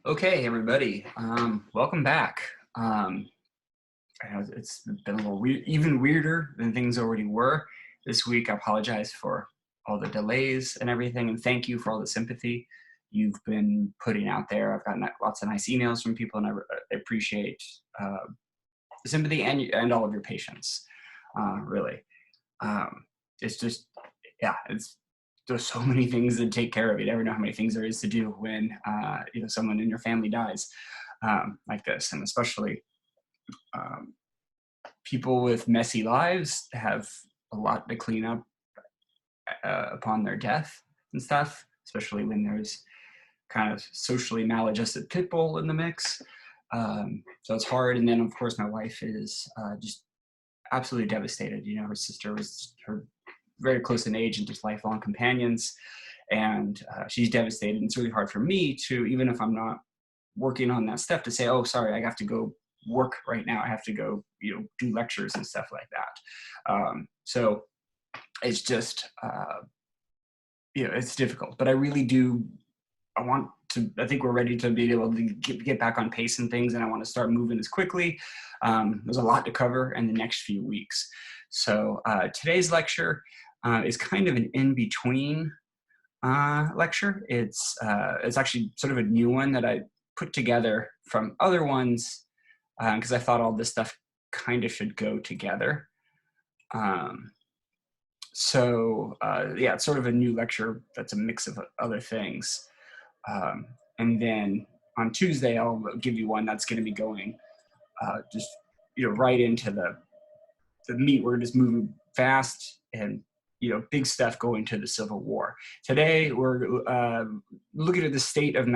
Okay, everybody, welcome back. I know it's been a little weird, even weirder than things already were this week. I apologize for all the delays and everything, and thank you for all the sympathy you've been putting out there. I've gotten lots of nice emails from people, and I appreciate the sympathy and all of your patience. Really, um, it's just it's there's so many things to take care of. You never know how many things there is to do when someone in your family dies like this, and especially um, people with messy lives have a lot to clean up upon their death and stuff, especially when there's kind of socially maladjusted pit bull in the mix. So it's hard. And then, of course, my wife is just absolutely devastated. You know, her sister was her very close in age and just lifelong companions. And she's devastated. And it's really hard for me to, even if I'm not working on that stuff, to say, oh, sorry, I have to go work right now. I have to go, do lectures and stuff like that. So it's just, it's difficult, but I really do. I think we're ready to be able to get back on pace and things. And I want to start moving as quickly. There's a lot to cover in the next few weeks. So today's lecture is kind of an in-between lecture. It's actually sort of a new one that I put together from other ones because I thought all this stuff kind of should go together. It's sort of a new lecture that's a mix of other things. And then on Tuesday, I'll give you one that's going to be going just right into the meat. We're just moving fast and big stuff going to the Civil War. Today, we're looking at the state of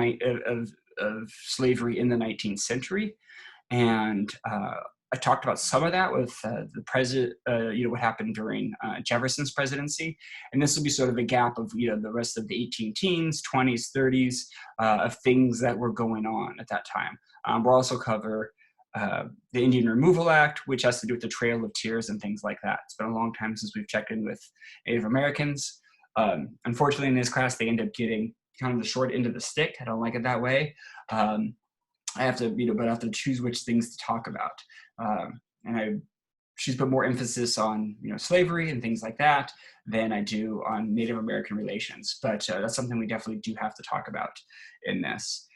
slavery in the 19th century, and I talked about some of that with the president, what happened during Jefferson's presidency. And this will be sort of a gap of, the rest of the 18 teens, 20s, 30s of things that were going on at that time. We'll also cover the Indian Removal Act, which has to do with the Trail of Tears and things like that. It's been a long time since we've checked in with Native Americans. Unfortunately, in this class, they end up getting kind of the short end of the stick. I don't like it that way. I have to, but I have to choose which things to talk about. She's put more emphasis on, slavery and things like that than I do on Native American relations. But that's something we definitely do have to talk about in this.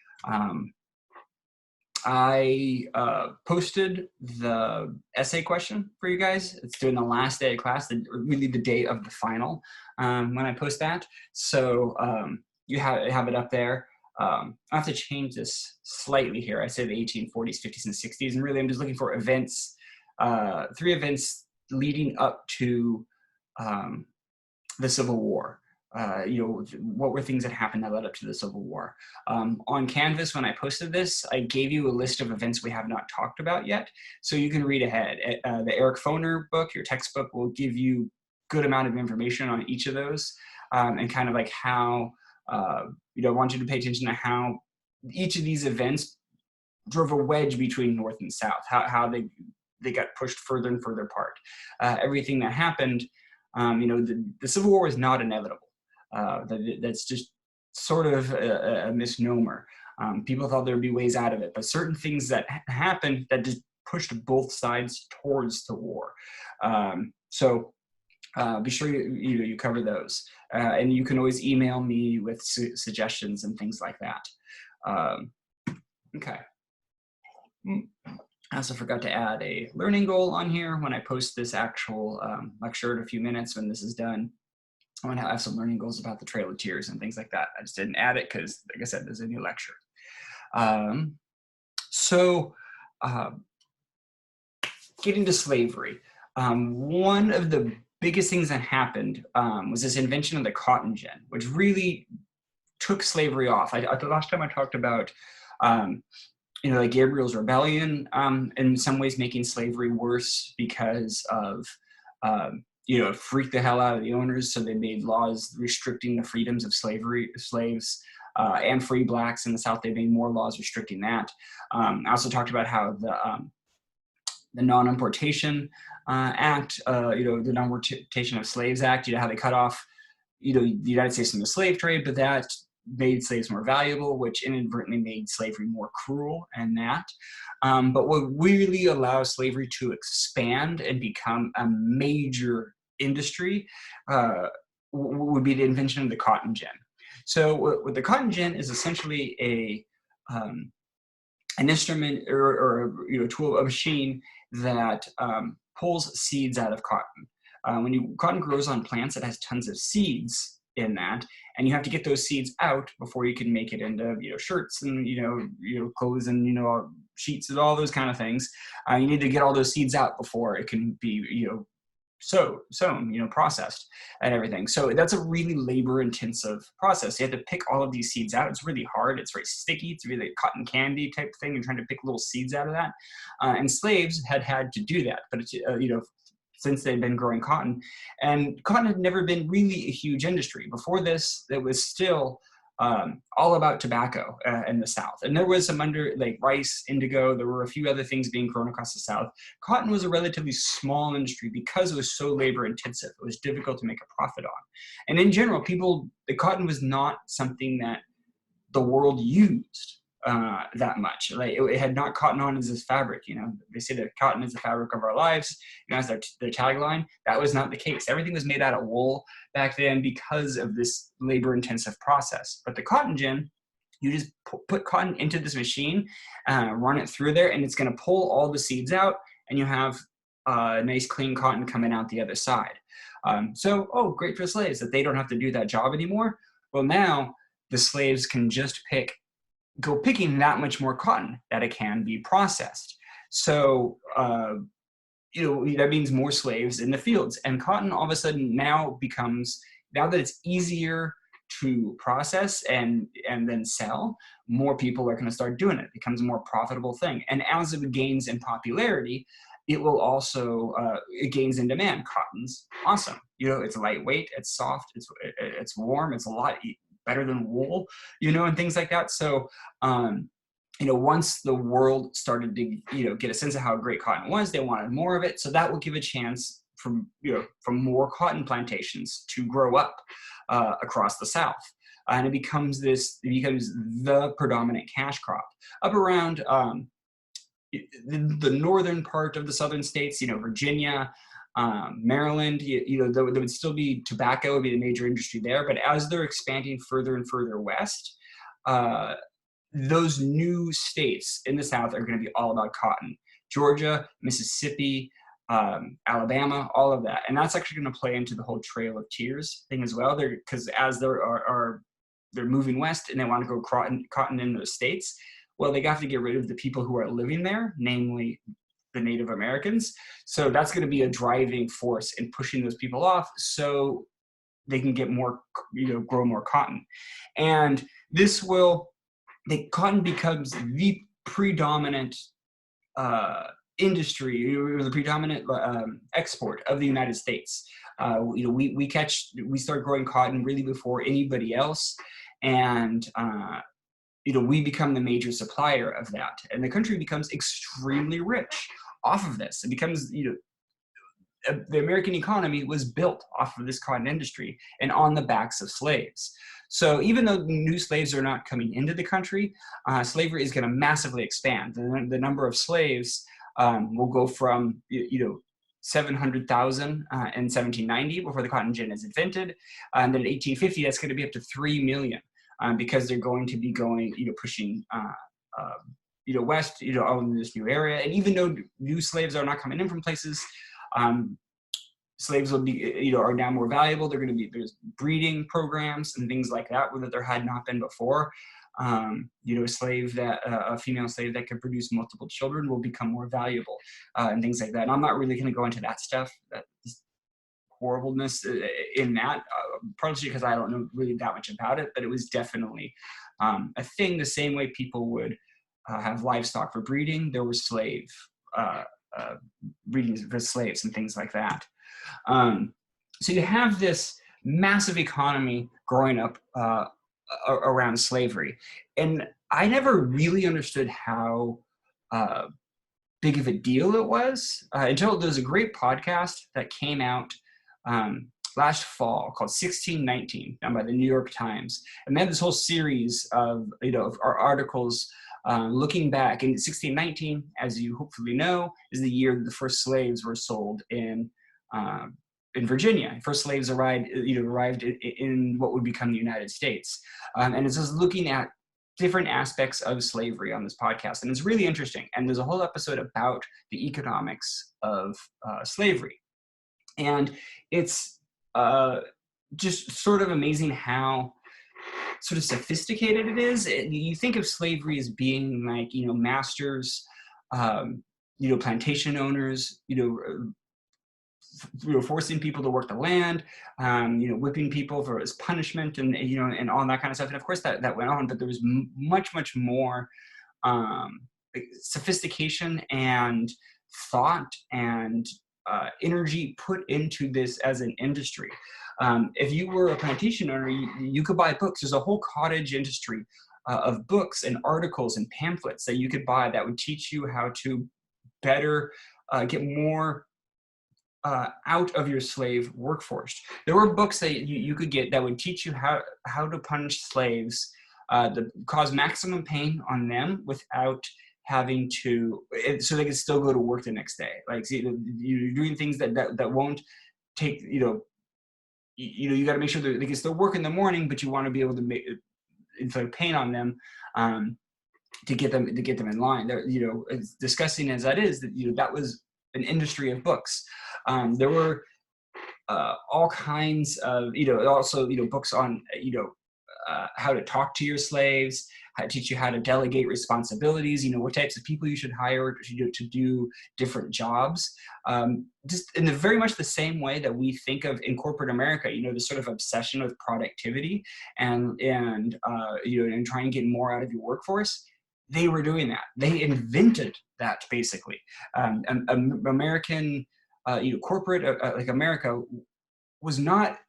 I posted the essay question for you guys. It's during the last day of class, really the day of the final when I post that. So you have it up there. I have to change this slightly here. I say the 1840s, 50s, and 60s, and really I'm just looking for events, 3 events leading up to the Civil War. What were things that happened that led up to the Civil War? On Canvas, when I posted this, I gave you a list of events we have not talked about yet, so you can read ahead. The Eric Foner book, your textbook, will give you good amount of information on each of those, and kind of like how, I want you to pay attention to how each of these events drove a wedge between North and South, how they got pushed further and further apart. Everything that happened, the Civil War was not inevitable. That's just sort of a misnomer. People thought there'd be ways out of it, but certain things that happened that just pushed both sides towards the war. So be sure you cover those, and you can always email me with suggestions and things like that. Okay. I also forgot to add a learning goal on here when I post this actual lecture in a few minutes. When this is done, I'm going to have some learning goals about the Trail of Tears and things like that. I just didn't add it because, like I said, there's a new lecture. Getting to slavery. One of the biggest things that happened was this invention of the cotton gin, which really took slavery off. The last time I talked about, like Gabriel's Rebellion, in some ways making slavery worse because of, it freaked the hell out of the owners, so they made laws restricting the freedoms of slaves, and free blacks in the South. They made more laws restricting that. I also talked about how the Non-Importation Act, the Non-Importation of Slaves Act, how they cut off, the United States from the slave trade, but that made slaves more valuable, which inadvertently made slavery more cruel and that. But what really allows slavery to expand and become a major industry would be the invention of the cotton gin. So what the cotton gin is essentially an instrument or tool, a machine that pulls seeds out of cotton. When cotton grows on plants, it has tons of seeds in that, and you have to get those seeds out before you can make it into shirts and clothes and sheets and all those kind of things. You need to get all those seeds out before it can be sown, processed and everything. So that's a really labor intensive process. You have to pick all of these seeds out. It's really hard. It's very sticky. It's really a cotton candy type thing. You're trying to pick little seeds out of that. And slaves had to do that, but it's, since they'd been growing cotton, and cotton had never been really a huge industry. Before this, it was still all about tobacco in the South. And there was some like rice, indigo, there were a few other things being grown across the South. Cotton was a relatively small industry because it was so labor intensive. It was difficult to make a profit on. And in general, the cotton was not something that the world used that much. Like it had not cotton on as this fabric. They say that cotton is the fabric of our lives. As their tagline. That was not the case. Everything was made out of wool back then because of this labor-intensive process. But the cotton gin, you just put cotton into this machine, run it through there, and it's going to pull all the seeds out, and you have nice, clean cotton coming out the other side. Great for slaves that they don't have to do that job anymore. Well, now the slaves can just go picking that much more cotton that it can be processed. So, that means more slaves in the fields, and cotton all of a sudden now that it's easier to process and then sell, more people are going to start doing it. It becomes a more profitable thing. And as it gains in popularity, it will also, it gains in demand. Cotton's awesome. It's lightweight, it's soft, it's warm, it's a lot better than wool, and things like that. So, once the world started to, get a sense of how great cotton was, they wanted more of it. So that will give a chance for more cotton plantations to grow up across the South. And it becomes the predominant cash crop up around the northern part of the southern states, Virginia, Maryland, there would still be tobacco, would be the major industry there. But as they're expanding further and further west, those new states in the South are going to be all about cotton. Georgia, Mississippi, Alabama, all of that. And that's actually going to play into the whole Trail of Tears thing as well. Because as they're moving west and they want to grow cotton in those states, well, they have to get rid of the people who are living there, namely the Native Americans. So that's going to be a driving force in pushing those people off so they can get more, grow more cotton. And cotton becomes the predominant industry, or the predominant export of the United States. We start growing cotton really before anybody else, and we become the major supplier of that, and the country becomes extremely rich off of this. It becomes, the American economy was built off of this cotton industry and on the backs of slaves. So even though new slaves are not coming into the country, slavery is going to massively expand. The number of slaves will go from 700,000 in 1790 before the cotton gin is invented, and then in 1850 that's going to be up to 3 million because they're going to be pushing west, all in this new area. And even though new slaves are not coming in from places, slaves will be, are now more valuable. There's breeding programs and things like that where there had not been before. A female slave that can produce multiple children will become more valuable and things like that. And I'm not really going to go into that stuff, that horribleness in that, partly because I don't know really that much about it, but it was definitely a thing. The same way people would have livestock for breeding, there was breeding for slaves and things like that. So you have this massive economy growing up around slavery. And I never really understood how big of a deal it was until there was a great podcast that came out last fall called 1619, done by the New York Times. And they had this whole series of, of articles looking back. And 1619, as you hopefully know, is the year that the first slaves were sold in Virginia. First slaves arrived in what would become the United States. And it's just looking at different aspects of slavery on this podcast. And it's really interesting. And there's a whole episode about the economics of slavery. And it's just sort of amazing how sort of sophisticated it is. You think of slavery as being like, masters, plantation owners, forcing people to work the land, whipping people for as punishment, and and all that kind of stuff. And of course that went on, but there was much more sophistication and thought and energy put into this as an industry. If you were a plantation owner, you could buy books. There's a whole cottage industry of books and articles and pamphlets that you could buy that would teach you how to better get more out of your slave workforce. There were books that you could get that would teach you how to punish slaves, that cause maximum pain on them without having to, so they could still go to work the next day. Like, see, you're doing things that won't take, you got to make sure that they can still work in the morning, but you want to be able to inflict pain on them to get them in line. As disgusting as that is, that was an industry of books. There were all kinds of, also, books on, how to talk to your slaves, how to teach you how to delegate responsibilities, what types of people you should hire to do different jobs. Just in very much the same way that we think of in corporate America, this sort of obsession with productivity and try and get more out of your workforce. They were doing that. They invented that, basically. American, corporate, like America, was not,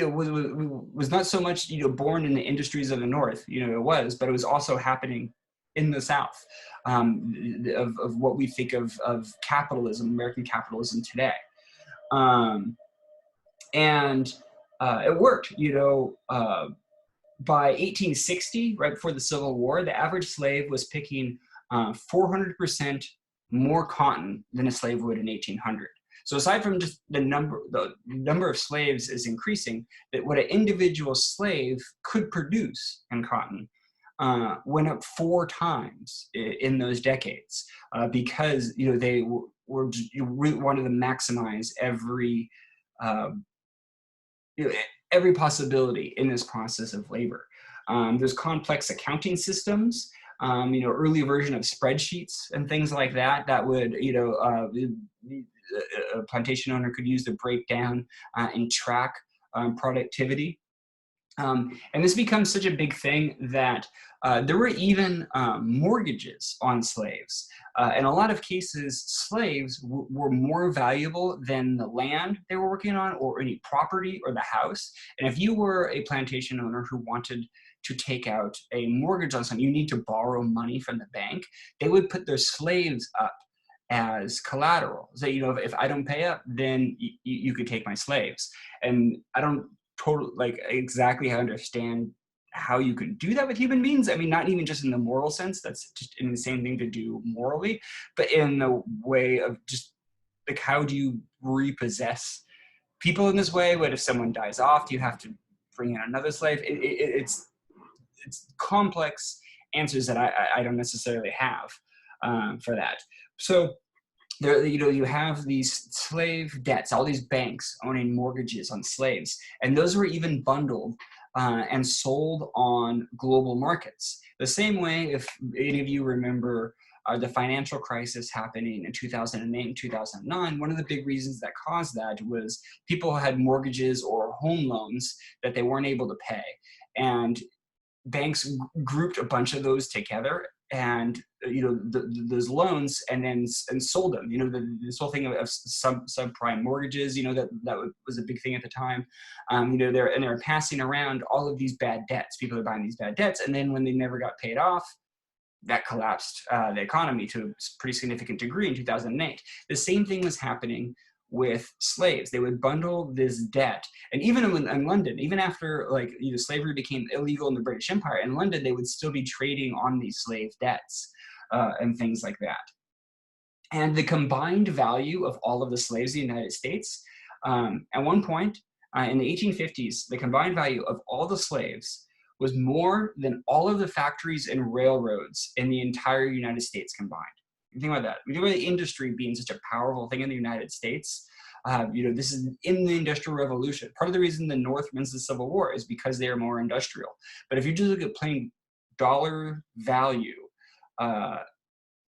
was not so much, born in the industries of the North. It was, but it was also happening in the South, of what we think of capitalism, American capitalism today, and it worked. By 1860, right before the Civil War, the average slave was picking 400% more cotton than a slave would in 1800. So aside from just the number of slaves is increasing, that what an individual slave could produce in cotton went up 4 times in those decades, because they really wanted to maximize every every possibility in this process of labor. There's complex accounting systems, early version of spreadsheets and things like that would, a plantation owner could use to break down and track productivity. And this becomes such a big thing that there were even mortgages on slaves. In a lot of cases, slaves were more valuable than the land they were working on or any property or the house. And if you were a plantation owner who wanted to take out a mortgage on something, you need to borrow money from the bank, they would put their slaves up as collateral. So, if I don't pay up, then you could take my slaves. And I don't totally exactly understand how you could do that with human beings. I mean, not even just in the moral sense, that's just in the same thing to do morally, but in the way of just how do you repossess people in this way? What if someone dies off? Do you have to bring in another slave? It's complex answers that I don't necessarily have for that. So there, you have these slave debts, all these banks owning mortgages on slaves, and those were even bundled and sold on global markets. The same way, if any of you remember the financial crisis happening in 2008 and 2009, one of the big reasons that caused that was people had mortgages or home loans that they weren't able to pay. And banks grouped a bunch of those together and those loans and sold them. This whole thing of subprime mortgages, that was a big thing at the time. They're passing around all of these bad debts. People are buying these bad debts, and then when they never got paid off, that collapsed the economy to a pretty significant degree in 2008. The same thing was happening with slaves. They would bundle this debt. And even in London, even after slavery became illegal in the British Empire, in London, they would still be trading on these slave debts and things like that. And the combined value of all of the slaves in the United States, at one point in the 1850s, the combined value of all the slaves was more than all of the factories and railroads in the entire United States combined. You think about that. We think about the industry being such a powerful thing in the United States. This is in the Industrial Revolution. Part of the reason the North wins the Civil War is because they are more industrial. But if you just look at plain dollar value,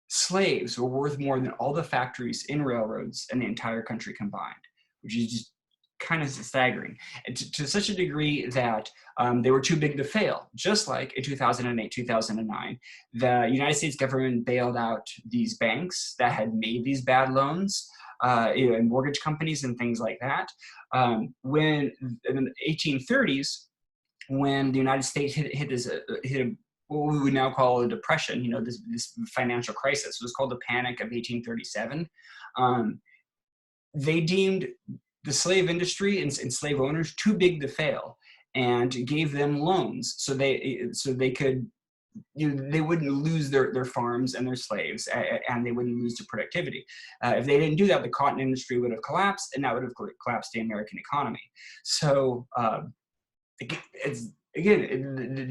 slaves were worth more than all the factories in railroads in the entire country combined, which is just kind of staggering, and to such a degree that they were too big to fail. Just like in 2008, 2009, the United States government bailed out these banks that had made these bad loans, and mortgage companies and things like that. When in the 1830s, when the United States hit what we would now call a depression, this financial crisis, it was called the Panic of 1837. They deemed the slave industry and slave owners too big to fail, and gave them loans so they could, they wouldn't lose their farms and their slaves, and they wouldn't lose their productivity. If they didn't do that, the cotton industry would have collapsed, and that would have collapsed the American economy. So the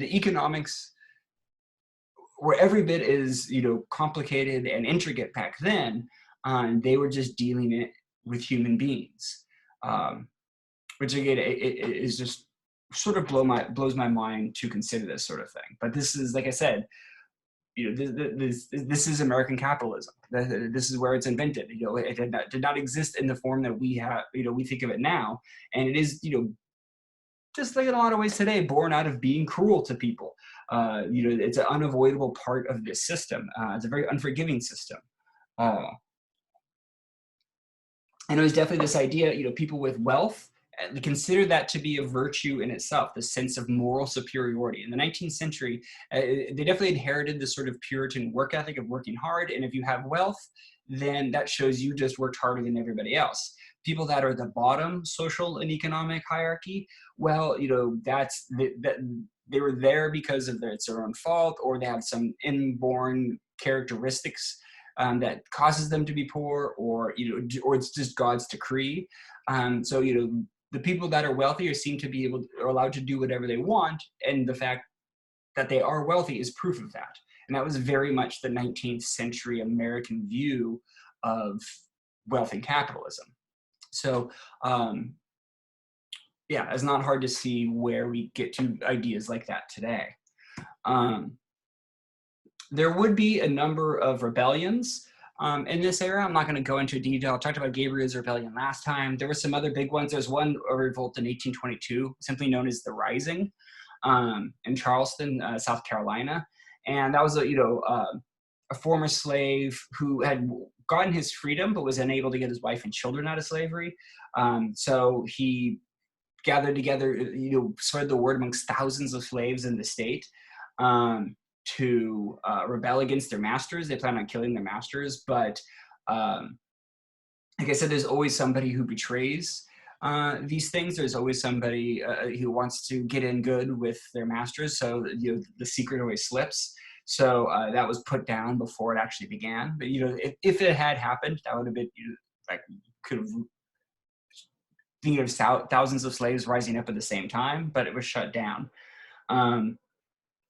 economics were every bit as complicated and intricate back then. They were just dealing it with human beings. Which again, it is just sort of blows my mind to consider this sort of thing. But this is, like I said, this is American capitalism. This is where it's invented. It did not exist in the form that we have. We think of it now, and it is just like in a lot of ways today, born out of being cruel to people. It's an unavoidable part of this system. It's a very unforgiving system. And it was definitely this idea, people with wealth, they consider that to be a virtue in itself, the sense of moral superiority. In the 19th century, they definitely inherited this sort of Puritan work ethic of working hard. And if you have wealth, then that shows you just worked harder than everybody else. People that are the bottom social and economic hierarchy, well, they were there because of it's their own fault, or they have some inborn characteristics that causes them to be poor, or it's just God's decree. So the people that are wealthy are seen to be are allowed to do whatever they want, and the fact that they are wealthy is proof of that. And that was very much the 19th century American view of wealth and capitalism. So it's not hard to see where we get to ideas like that today. There would be a number of rebellions in this era. I'm not going to go into detail. I talked about Gabriel's rebellion last time. There were some other big ones. There's one revolt in 1822, simply known as the Rising, in Charleston, South Carolina. And that was a former slave who had gotten his freedom but was unable to get his wife and children out of slavery. So he gathered together, spread the word amongst thousands of slaves in the state to rebel against their masters. They plan on killing their masters, but like I said, there's always somebody who betrays these things. There's always somebody who wants to get in good with their masters, so the secret always slips. So that was put down before it actually began. But if it had happened, that would have been could have think of thousands of slaves rising up at the same time, but it was shut down.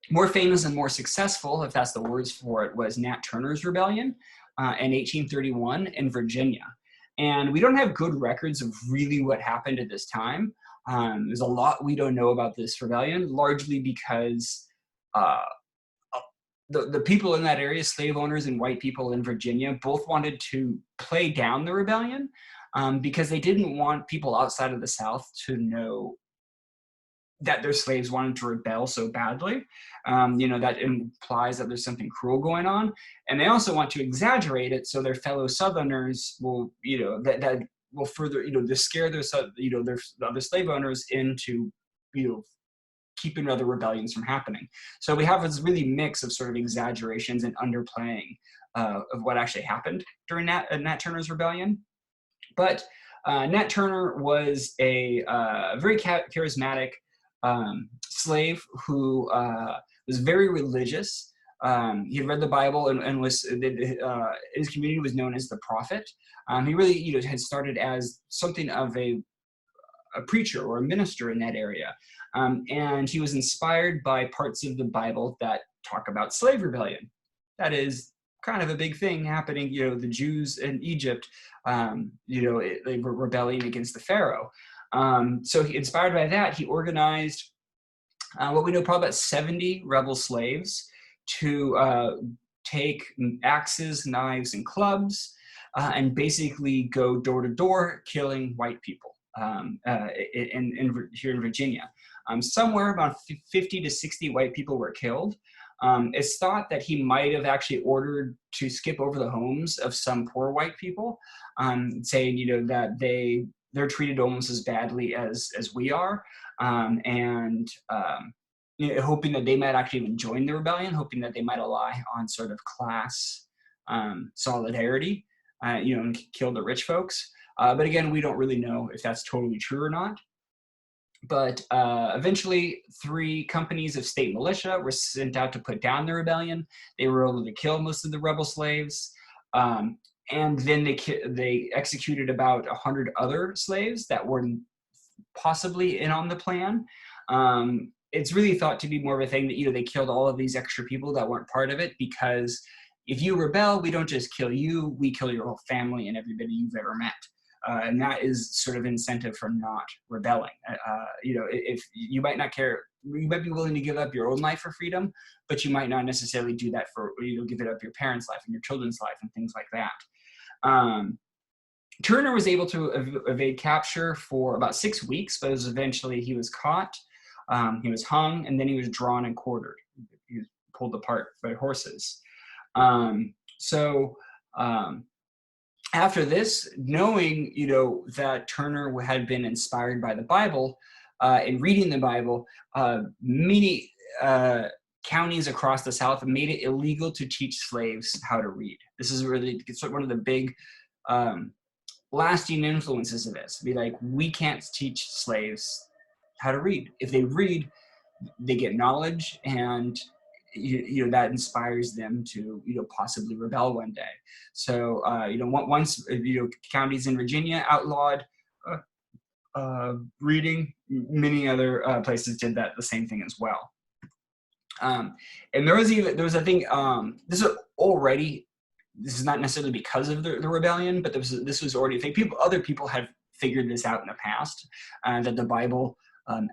More famous and more successful, if that's the words for it, was Nat Turner's rebellion in 1831 in Virginia. And we don't have good records of really what happened at this time. There's a lot we don't know about this rebellion, largely because the people in that area, slave owners and white people in Virginia, both wanted to play down the rebellion because they didn't want people outside of the South to know that their slaves wanted to rebel so badly. That implies that there's something cruel going on. And they also want to exaggerate it so their fellow Southerners will, that will further, to scare their other slave owners into, keeping other rebellions from happening. So we have this really mix of sort of exaggerations and underplaying of what actually happened during Nat Turner's rebellion. But Nat Turner was a very charismatic slave who was very religious. He had read the Bible and was his community was known as the prophet. He really, had started as something of a preacher or a minister in that area. And he was inspired by parts of the Bible that talk about slave rebellion. That is kind of a big thing happening. The Jews in Egypt, they were rebelling against the Pharaoh. So he, inspired by that, he organized what we know probably about 70 rebel slaves to take axes, knives, and clubs and basically go door to door killing white people here in Virginia. Somewhere about 50 to 60 white people were killed. It's thought that he might have actually ordered to skip over the homes of some poor white people, saying, that they're treated almost as badly as we are, and hoping that they might actually even join the rebellion, hoping that they might rely on sort of class solidarity, and kill the rich folks. But again, we don't really know if that's totally true or not. But eventually, 3 companies of state militia were sent out to put down the rebellion. They were able to kill most of the rebel slaves. And then they executed about 100 other slaves that were possibly in on the plan. It's really thought to be more of a thing that, they killed all of these extra people that weren't part of it, because if you rebel, we don't just kill you, we kill your whole family and everybody you've ever met. And that is sort of incentive for not rebelling. If you might not care, you might be willing to give up your own life for freedom, but you might not necessarily do that for, give it up your parents' life and your children's life and things like that. Turner was able to evade capture for about 6 weeks, but eventually he was caught, he was hung, and then he was drawn and quartered. He was pulled apart by horses. After this, knowing, that Turner had been inspired by the Bible, and reading the Bible, many counties across the South made it illegal to teach slaves how to read. This is really one of the big lasting influences of this. Be like, we can't teach slaves how to read. If they read, they get knowledge, and that inspires them to possibly rebel one day. So once counties in Virginia outlawed reading, many other places did the same thing as well. And there was a thing. This is not necessarily because of the rebellion, but this was already a thing. Other people had figured this out in the past, that the Bible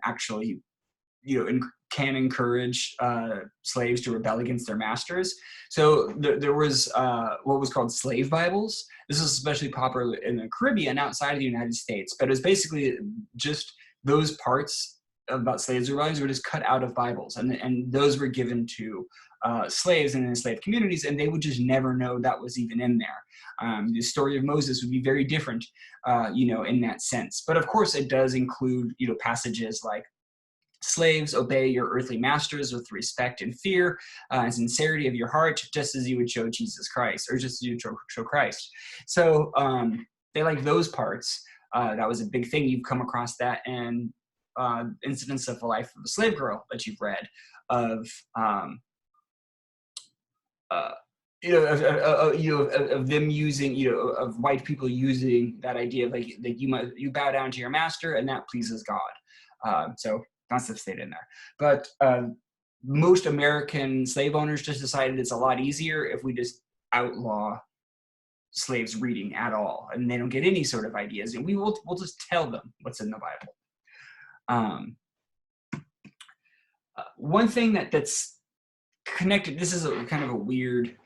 actually can encourage slaves to rebel against their masters. So there was what was called slave Bibles. This is especially popular in the Caribbean outside of the United States, but it was basically just those parts about slaves rebellions were just cut out of Bibles, and those were given to slaves in enslaved communities, and they would just never know that was even in there. The story of Moses would be very different, in that sense. But of course, it does include, passages like, slaves, obey your earthly masters with respect and fear and sincerity of your heart, just as you would show Jesus Christ, or just as you would show Christ. So they like those parts. That was a big thing. You've come across that in incidents of the life of a slave girl that you've read, of them using, of white people using that idea of like you bow down to your master and that pleases God. So not stuff stayed in there, but most American slave owners just decided it's a lot easier if we just outlaw slaves reading at all, and they don't get any sort of ideas, and we'll just tell them what's in the Bible. One thing that's connected, this is kind of a weird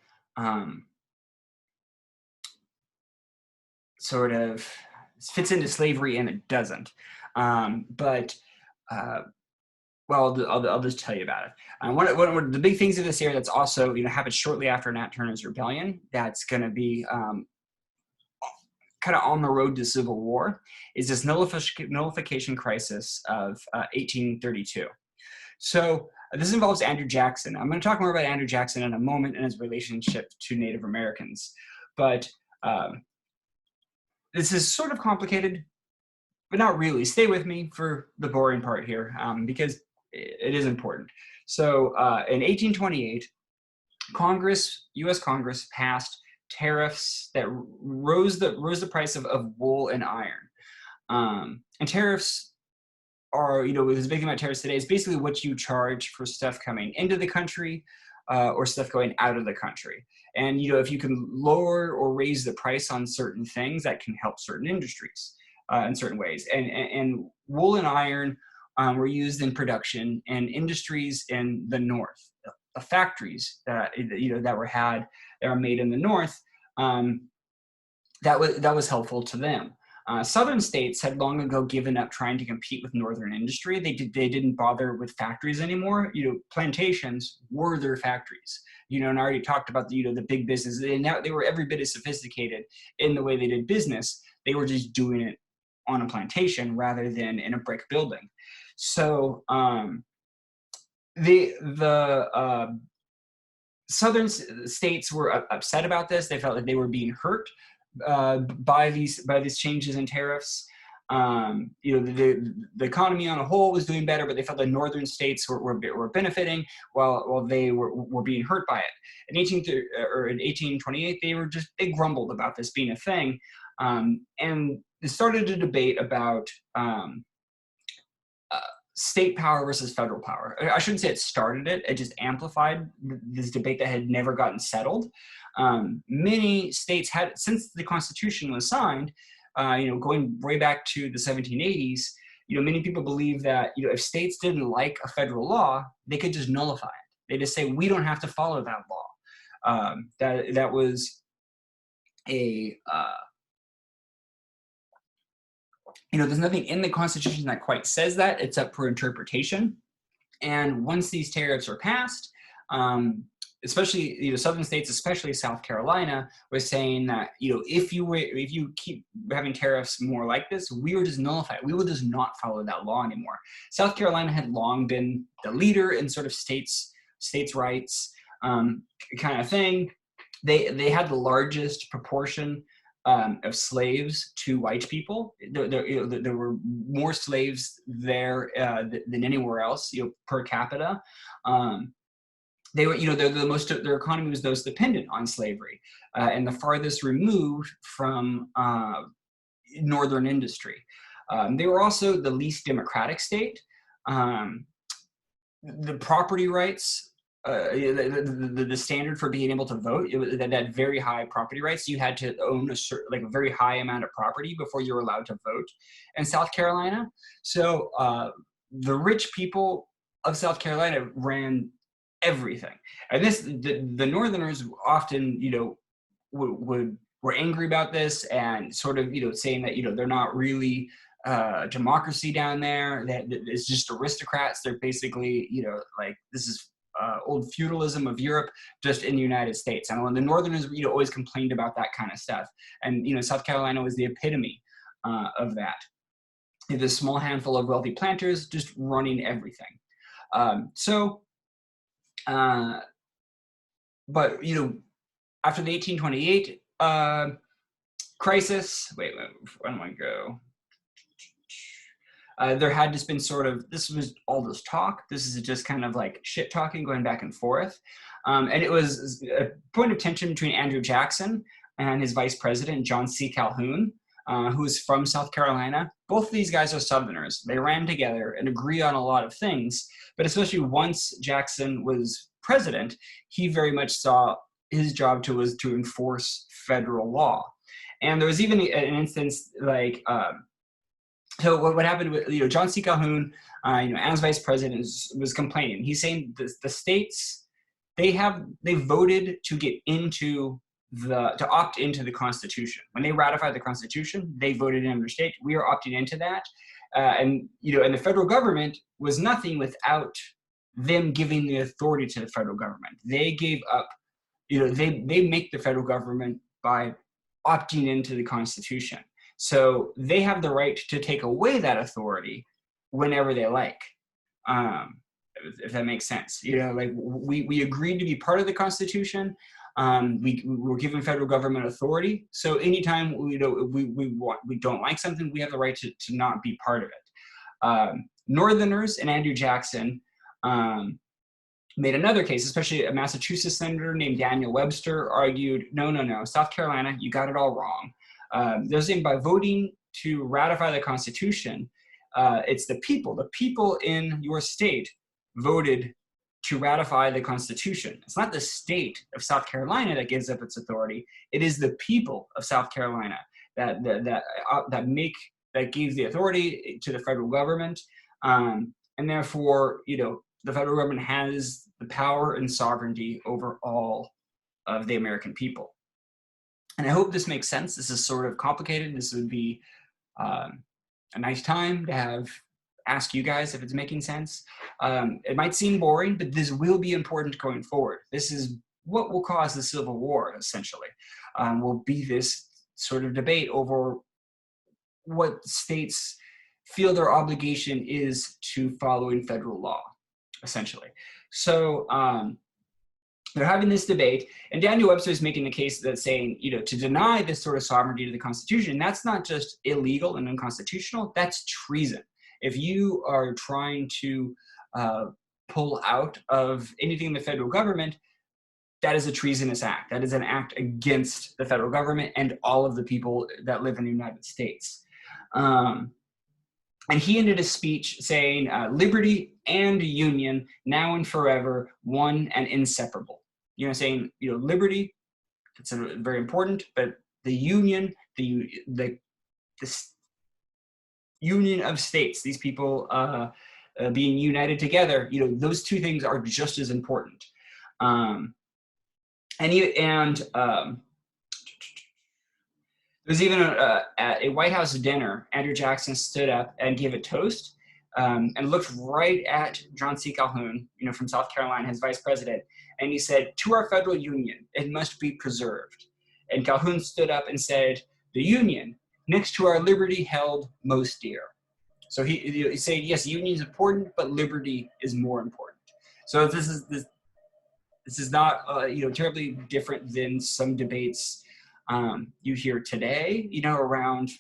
sort of fits into slavery and it doesn't, well, I'll just tell you about it. One of the big things in this area that's also happened shortly after Nat Turner's rebellion, that's going to be kind of on the road to civil war, is this nullification crisis of 1832. So this involves Andrew Jackson. I'm going to talk more about Andrew Jackson in a moment and his relationship to Native Americans. But this is sort of complicated, but not really. Stay with me for the boring part here, because it is important. So in 1828, U.S. Congress passed tariffs that rose the price of wool and iron. And tariffs are, what's big about tariffs today is basically what you charge for stuff coming into the country or stuff going out of the country. And, if you can lower or raise the price on certain things, that can help certain industries in certain ways. And wool and iron were used in production and industries in the North. The factories that were made in the North, that was helpful to them. Southern states had long ago given up trying to compete with northern industry. They didn't bother with factories anymore. Plantations were their factories. And I already talked about the big business. They were every bit as sophisticated in the way they did business. They were just doing it on a plantation rather than in a brick building. So the southern states were upset about this. They felt like they were being hurt by these changes in tariffs. The economy on a whole was doing better, but they felt the northern states were benefiting while they were being hurt by it. In 1828, they grumbled about this being a thing, and they started a debate about state power versus federal power. I shouldn't say it started it. It just amplified this debate that had never gotten settled. Many states had, since the Constitution was signed, going way back to the 1780s, many people believe that, if states didn't like a federal law, they could just nullify it. They just say, we don't have to follow that law. That was a, there's nothing in the Constitution that quite says that. It's up for interpretation. And once these tariffs were passed, especially southern states, especially South Carolina, was saying that if you keep having tariffs more like this, we will just nullify it. We will just not follow that law anymore. South Carolina had long been the leader in sort of states' rights kind of thing. They had the largest proportion of slaves to white people. There were more slaves there than anywhere else, per capita. They were, their economy was most dependent on slavery, and the farthest removed from northern industry. They were also the least democratic state. The property rights, the standard for being able to vote, that very high property rights. You had to own a very high amount of property before you were allowed to vote in South Carolina. So the rich people of South Carolina ran everything, and the Northerners often were angry about this and sort of saying that they're not really democracy down there, that it's just aristocrats. They're basically like this is old feudalism of Europe just in the United States. And when the Northerners always complained about that kind of stuff, and South Carolina was the epitome of that. This small handful of wealthy planters just running everything. But after the 1828 crisis, wait, where do I go? There had just been this was all this talk. This is just kind of like shit talking going back and forth. And it was a point of tension between Andrew Jackson and his vice president, John C. Calhoun, who is from South Carolina. Both of these guys are Southerners. They ran together and agree on a lot of things, but especially once Jackson was president, he very much saw his job was to enforce federal law. And there was even an instance like, so what happened with John C. Calhoun, as vice president, was complaining. He's saying the states, they voted to get into to opt into the Constitution. When they ratified the Constitution, they voted in their state. We are opting into that, and the federal government was nothing without them giving the authority to the federal government. They gave up. They make the federal government by opting into the Constitution. So they have the right to take away that authority whenever they like, if that makes sense. Like we agreed to be part of the Constitution, We're given federal government authority. So anytime we don't like something, we have the right to not be part of it. Northerners and Andrew Jackson made another case, especially a Massachusetts senator named Daniel Webster argued, no, South Carolina, you got it all wrong. They're saying by voting to ratify the Constitution, it's the people in your state voted to ratify the Constitution. It's not the state of South Carolina that gives up its authority. It is the people of South Carolina that gives the authority to the federal government, and therefore, the federal government has the power and sovereignty over all of the American people. And I hope this makes sense. This is sort of complicated. This would be a nice time to ask you guys if it's making sense. It might seem boring, but this will be important going forward. This is what will cause the Civil War, essentially. Will be this sort of debate over what states feel their obligation is to following federal law, essentially. So they're having this debate, and Daniel Webster is making the case that's saying, to deny this sort of sovereignty to the Constitution, that's not just illegal and unconstitutional, that's treason. If you are trying to pull out of anything in the federal government, that is a treasonous act. That is an act against the federal government and all of the people that live in the United States. And he ended his speech saying, liberty and union, now and forever, one and inseparable. Saying, liberty, that's very important, but the union, the union of states, these people being united together, those two things are just as important. There's even at a White House dinner, Andrew Jackson stood up and gave a toast and looked right at John C. Calhoun, from South Carolina, his vice president, and he said, "To our federal union, it must be preserved." And Calhoun stood up and said, "The union, next to our liberty, held most dear." So he said, yes, union is important, but liberty is more important. So this is not terribly different than some debates you hear today, around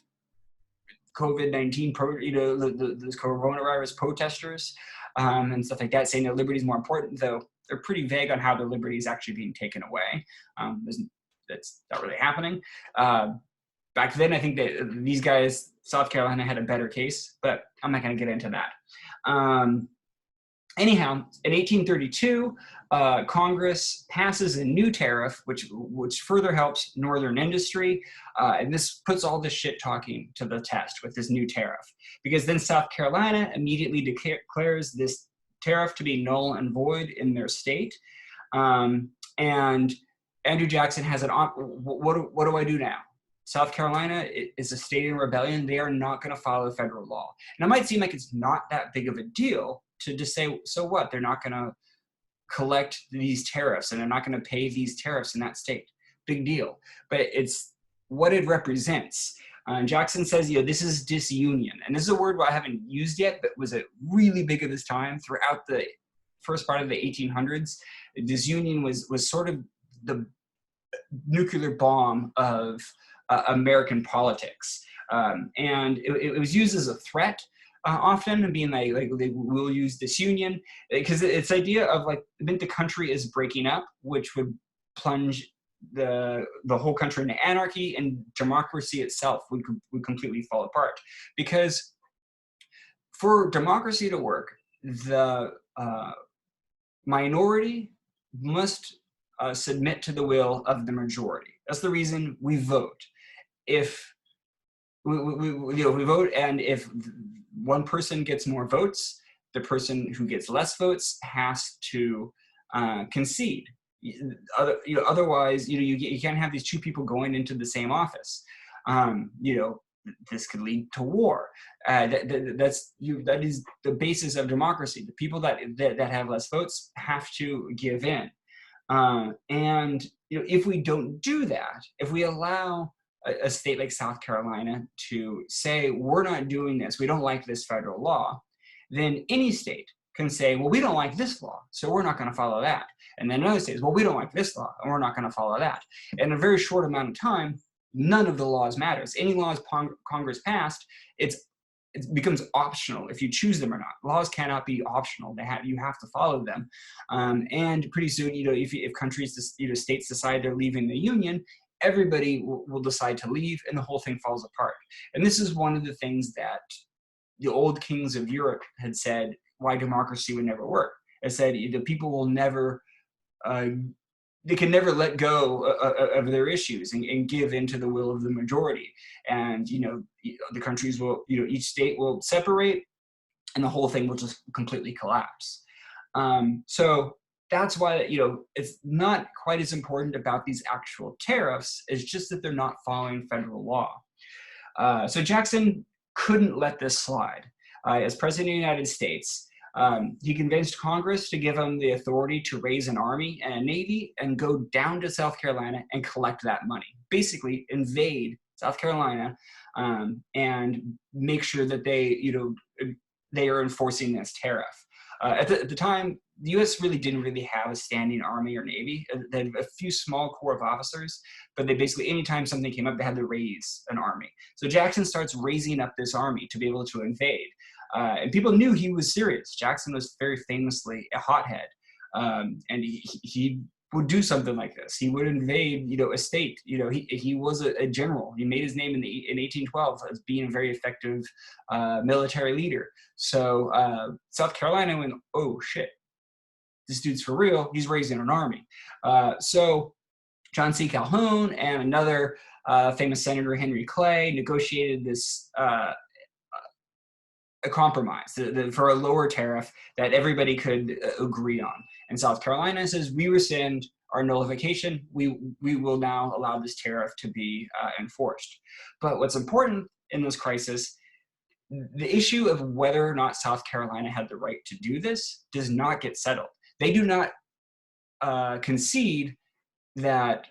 COVID-19, the coronavirus protesters and stuff like that, saying that liberty is more important, though they're pretty vague on how their liberty is actually being taken away. That's not really happening. Back then, I think that these guys, South Carolina, had a better case, but I'm not going to get into that. Anyhow, in 1832, Congress passes a new tariff, which further helps Northern industry, and this puts all this shit talking to the test with this new tariff, because then South Carolina immediately declares this tariff to be null and void in their state, and Andrew Jackson has what do I do now? South Carolina is a state in rebellion. They are not going to follow federal law. And it might seem like it's not that big of a deal to just say, so what? They're not going to collect these tariffs and they're not going to pay these tariffs in that state. Big deal. But it's what it represents. Jackson says, this is disunion. And this is a word I haven't used yet, but was really big at this time throughout the first part of the 1800s. Disunion was sort of the nuclear bomb of American politics. And it was used as a threat often, being like they will use disunion, because it's the idea of I think the country is breaking up, which would plunge the whole country into anarchy, and democracy itself would completely fall apart. Because for democracy to work, the minority must submit to the will of the majority. That's the reason we vote. If we vote, and if one person gets more votes, the person who gets less votes has to concede. Otherwise, you can't have these two people going into the same office. This could lead to war. That is the basis of democracy. The people that have less votes have to give in. And if we don't do that, if we allow a state like South Carolina to say, we're not doing this, we don't like this federal law, then any state can say, well, we don't like this law, so we're not going to follow that. And then another state says, well, we don't like this law, and we're not going to follow that. In a very short amount of time, none of the laws matters. Any laws Congress passed, it becomes optional if you choose them or not. Laws cannot be optional. You have to follow them. And pretty soon, if countries, states decide they're leaving the union, everybody will decide to leave, and the whole thing falls apart. And this is one of the things that the old kings of Europe had said why democracy would never work. It said the people will never, they can never let go of their issues and give into the will of the majority. And, the countries will, each state will separate, and the whole thing will just completely collapse. So that's why, it's not quite as important about these actual tariffs. It's just that they're not following federal law. So Jackson couldn't let this slide. As president of the United States, he convinced Congress to give him the authority to raise an army and a navy and go down to South Carolina and collect that money. Basically invade South Carolina and make sure that they are enforcing this tariff. At the time, the U.S. really didn't have a standing army or navy. They had a few small corps of officers, but they basically, anytime something came up, they had to raise an army. So Jackson starts raising up this army to be able to invade. And people knew he was serious. Jackson was very famously a hothead. And he would do something like this. He would invade, a state. He was a general. He made his name in 1812 as being a very effective military leader. So South Carolina went, oh shit, this dude's for real. He's raising an army. So John C. Calhoun and another famous senator, Henry Clay, negotiated this a compromise for a lower tariff that everybody could agree on. And South Carolina says, we rescind our nullification. We will now allow this tariff to be enforced. But what's important in this crisis, the issue of whether or not South Carolina had the right to do this does not get settled. They do not concede that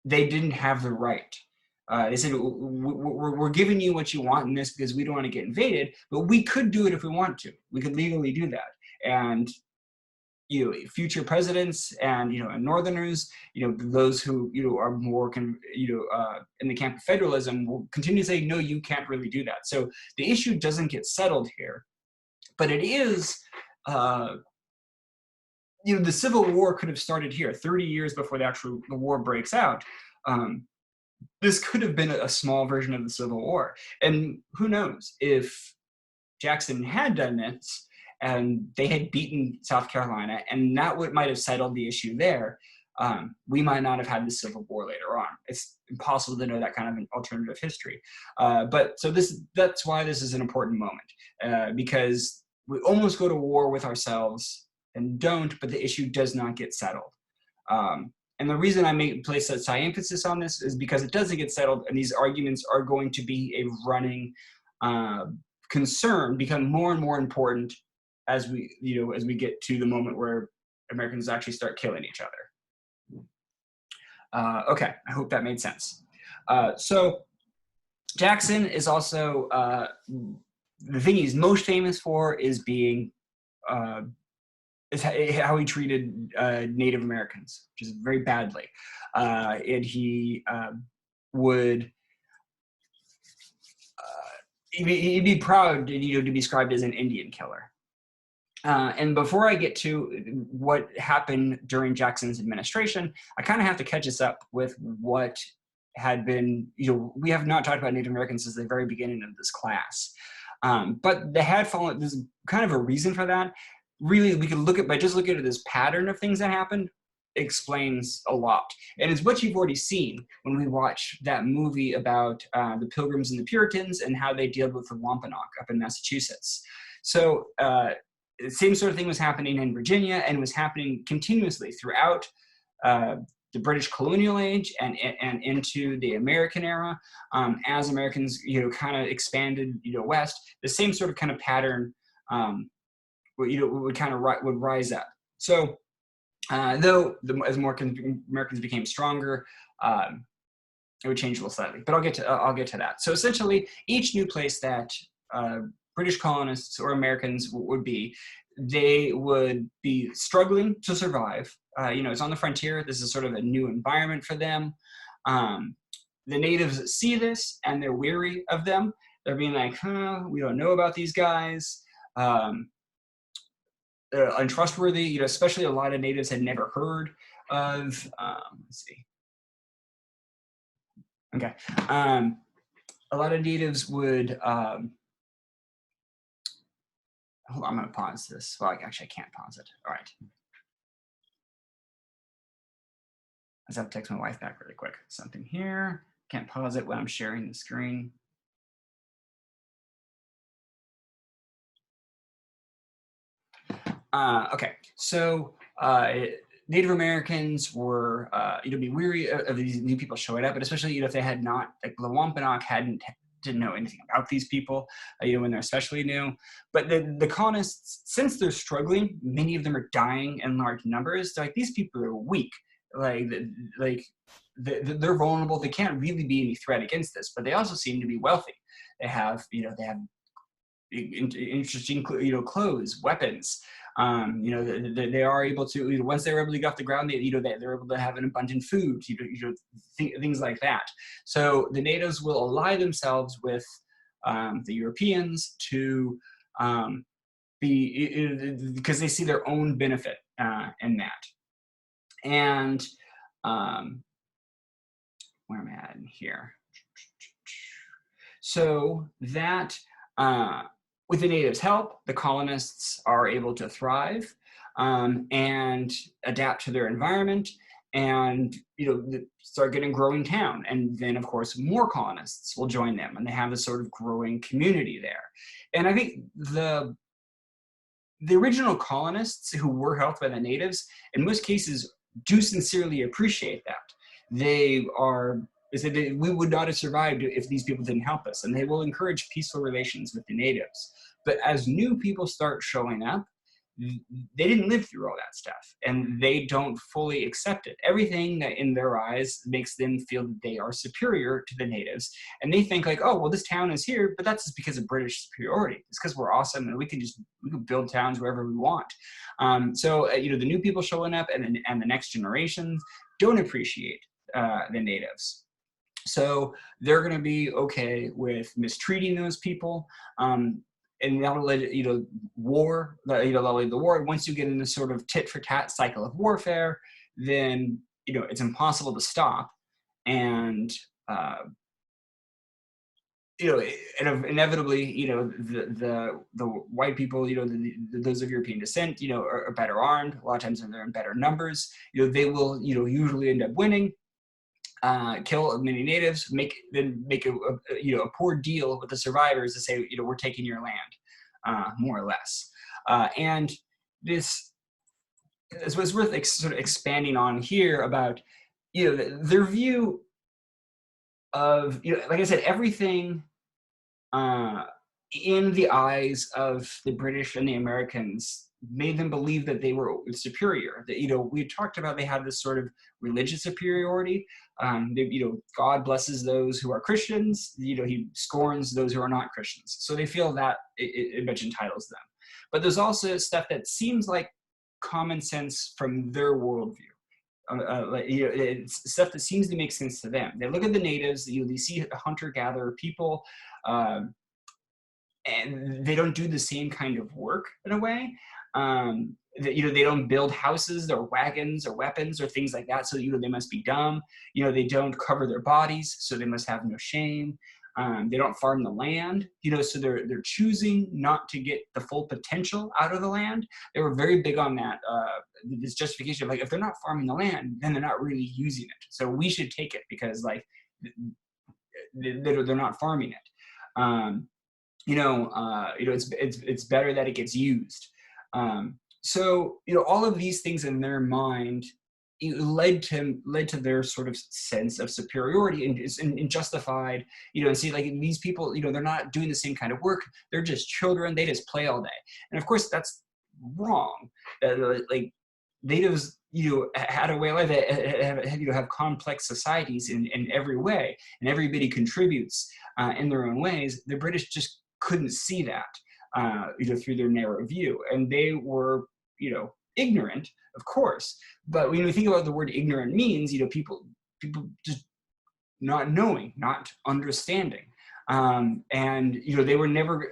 they didn't have the right. They said, we're giving you what you want in this because we don't want to get invaded, but we could do it if we want to. We could legally do that. And, future presidents and, and Northerners, those who, are more, in the camp of federalism will continue to say, no, you can't really do that. So the issue doesn't get settled here, but it is, the Civil War could have started here 30 years before the war breaks out. This could have been a small version of the Civil War. And who knows, if Jackson had done this and they had beaten South Carolina and that might have settled the issue there, we might not have had the Civil War later on. It's impossible to know that kind of an alternative history. That's why this is an important moment, because we almost go to war with ourselves and don't, but the issue does not get settled. And the reason I place such high emphasis on this is because it doesn't get settled, and these arguments are going to be a running concern, become more and more important as we get to the moment where Americans actually start killing each other. Okay, I hope that made sense. So Jackson is also, the thing he's most famous for is being is how he treated Native Americans, which is very badly. And he would, he'd be proud to be described as an Indian killer. And before I get to what happened during Jackson's administration, I kind of have to catch us up with what had been, we have not talked about Native Americans since the very beginning of this class. But they had fallen, there's kind of a reason for that. Really, we can look at, by just looking at this pattern of things that happened, explains a lot. And it's what you've already seen when we watch that movie about the Pilgrims and the Puritans and how they dealt with the Wampanoag up in Massachusetts. So the same sort of thing was happening in Virginia and was happening continuously throughout the British colonial age and into the American era, as Americans, kind of expanded, west. The same sort of kind of pattern would rise up. So though as more Americans became stronger, it would change a little slightly. But I'll get to that. So essentially, each new place that British colonists or Americans would be, they would be struggling to survive. It's on the frontier. This is sort of a new environment for them. The natives see this and they're weary of them. They're being like, we don't know about these guys. Untrustworthy, especially a lot of natives had never heard of, let's see. Okay. A lot of natives would, hold on, I'm going to pause this. Well, actually, I can't pause it. All right. I just have to text my wife back really quick. Something here. Can't pause it when I'm sharing the screen. Okay, so Native Americans were, be weary of these new people showing up, but especially, if they had not, like the Wampanoag didn't know anything about these people, when they're especially new. But the colonists, since they're struggling, many of them are dying in large numbers. They're like, these people are weak. They're vulnerable. They can't really be any threat against this, but they also seem to be wealthy. They have, they have interesting, clothes, weapons. They are able to, once they're able to get off the ground, they're able to have an abundant food, things like that. So the natives will ally themselves with the Europeans to because they see their own benefit in that. And where am I at in here? So that with the natives' help, the colonists are able to thrive and adapt to their environment, and start getting growing town. And then, of course, more colonists will join them, and they have this sort of growing community there. And I think the original colonists who were helped by the natives, in most cases, do sincerely appreciate that. They said that we would not have survived if these people didn't help us, and they will encourage peaceful relations with the natives. But as new people start showing up, they didn't live through all that stuff, and they don't fully accept it. Everything that in their eyes makes them feel that they are superior to the natives, and they think like, oh, well, this town is here, but that's just because of British superiority. It's because we're awesome, and we can build towns wherever we want. So the new people showing up and the next generations don't appreciate the natives. So they're going to be okay with mistreating those people, and that'll lead war. That'll lead the war. Once you get in this sort of tit for tat cycle of warfare, then it's impossible to stop, and inevitably, the white people, those of European descent, are better armed. A lot of times, when they're in better numbers, they will, usually end up winning. Kill many natives, make a poor deal with the survivors to say, we're taking your land, more or less. And this is what's worth sort of expanding on here about, their view of, like I said, everything in the eyes of the British and the Americans made them believe that they were superior. That we talked about, they had this sort of religious superiority. God blesses those who are Christians. He scorns those who are not Christians. So they feel that it much entitles them. But there's also stuff that seems like common sense from their worldview. It's stuff that seems to make sense to them. They look at the natives. They see hunter-gatherer people. And they don't do the same kind of work in a way. They don't build houses or wagons or weapons or things like that. So, they must be dumb. They don't cover their bodies, so they must have no shame. They don't farm the land, so they're choosing not to get the full potential out of the land. They were very big on that, this justification of like, if they're not farming the land, then they're not really using it. So we should take it because like, they're not farming it. It's better that it gets used. So all of these things in their mind led to their sort of sense of superiority and justified, and see like these people, they're not doing the same kind of work. They're just children. They just play all day. And of course that's wrong. Like natives, had a way of life, have complex societies in every way, and everybody contributes in their own ways. The British just couldn't see that. through their narrow view. And they were, ignorant, of course. But when we think about the word ignorant means, people just not knowing, not understanding. And, they were never,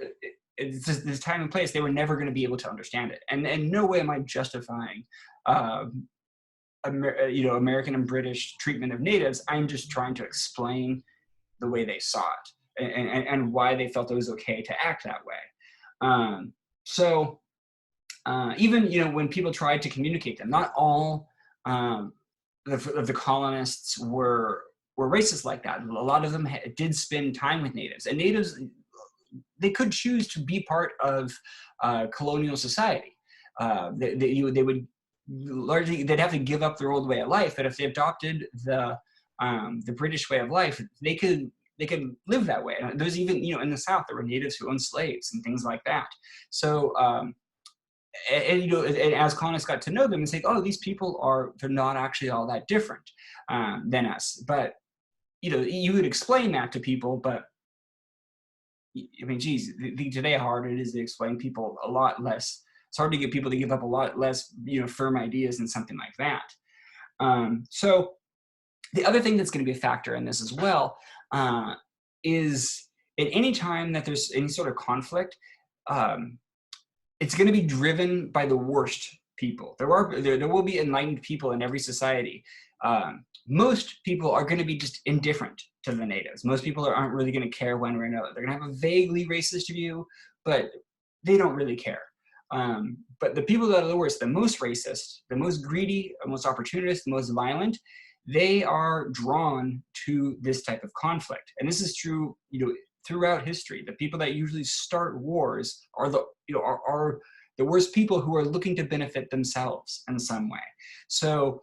it's just this time and place, they were never going to be able to understand it. And in no way am I justifying, American and British treatment of natives. I'm just trying to explain the way they saw it and why they felt it was okay to act that way. Even, when people tried to communicate them, not all of the colonists were racist like that. A lot of them did spend time with natives, and natives, they could choose to be part of colonial society. They would largely, they'd have to give up their old way of life, but if they adopted the British way of life, they could live that way. There's even, in the South, there were natives who owned slaves and things like that. So, and as colonists got to know them and say, oh, these people they're not actually all that different than us. But, you would explain that to people, but I mean, geez, today how hard it is to explain people a lot less. It's hard to get people to give up a lot less, firm ideas and something like that. So the other thing that's going to be a factor in this as well is at any time that there's any sort of conflict, it's going to be driven by the worst people. There will be enlightened people in every society. Most people are going to be just indifferent to the natives. Most people aren't really going to care one way or another. They're going to have a vaguely racist view, but they don't really care. But the people that are the worst, the most racist, the most greedy, the most opportunist, the most violent, they are drawn to this type of conflict. And this is true, throughout history. The people that usually start wars are the worst people who are looking to benefit themselves in some way. So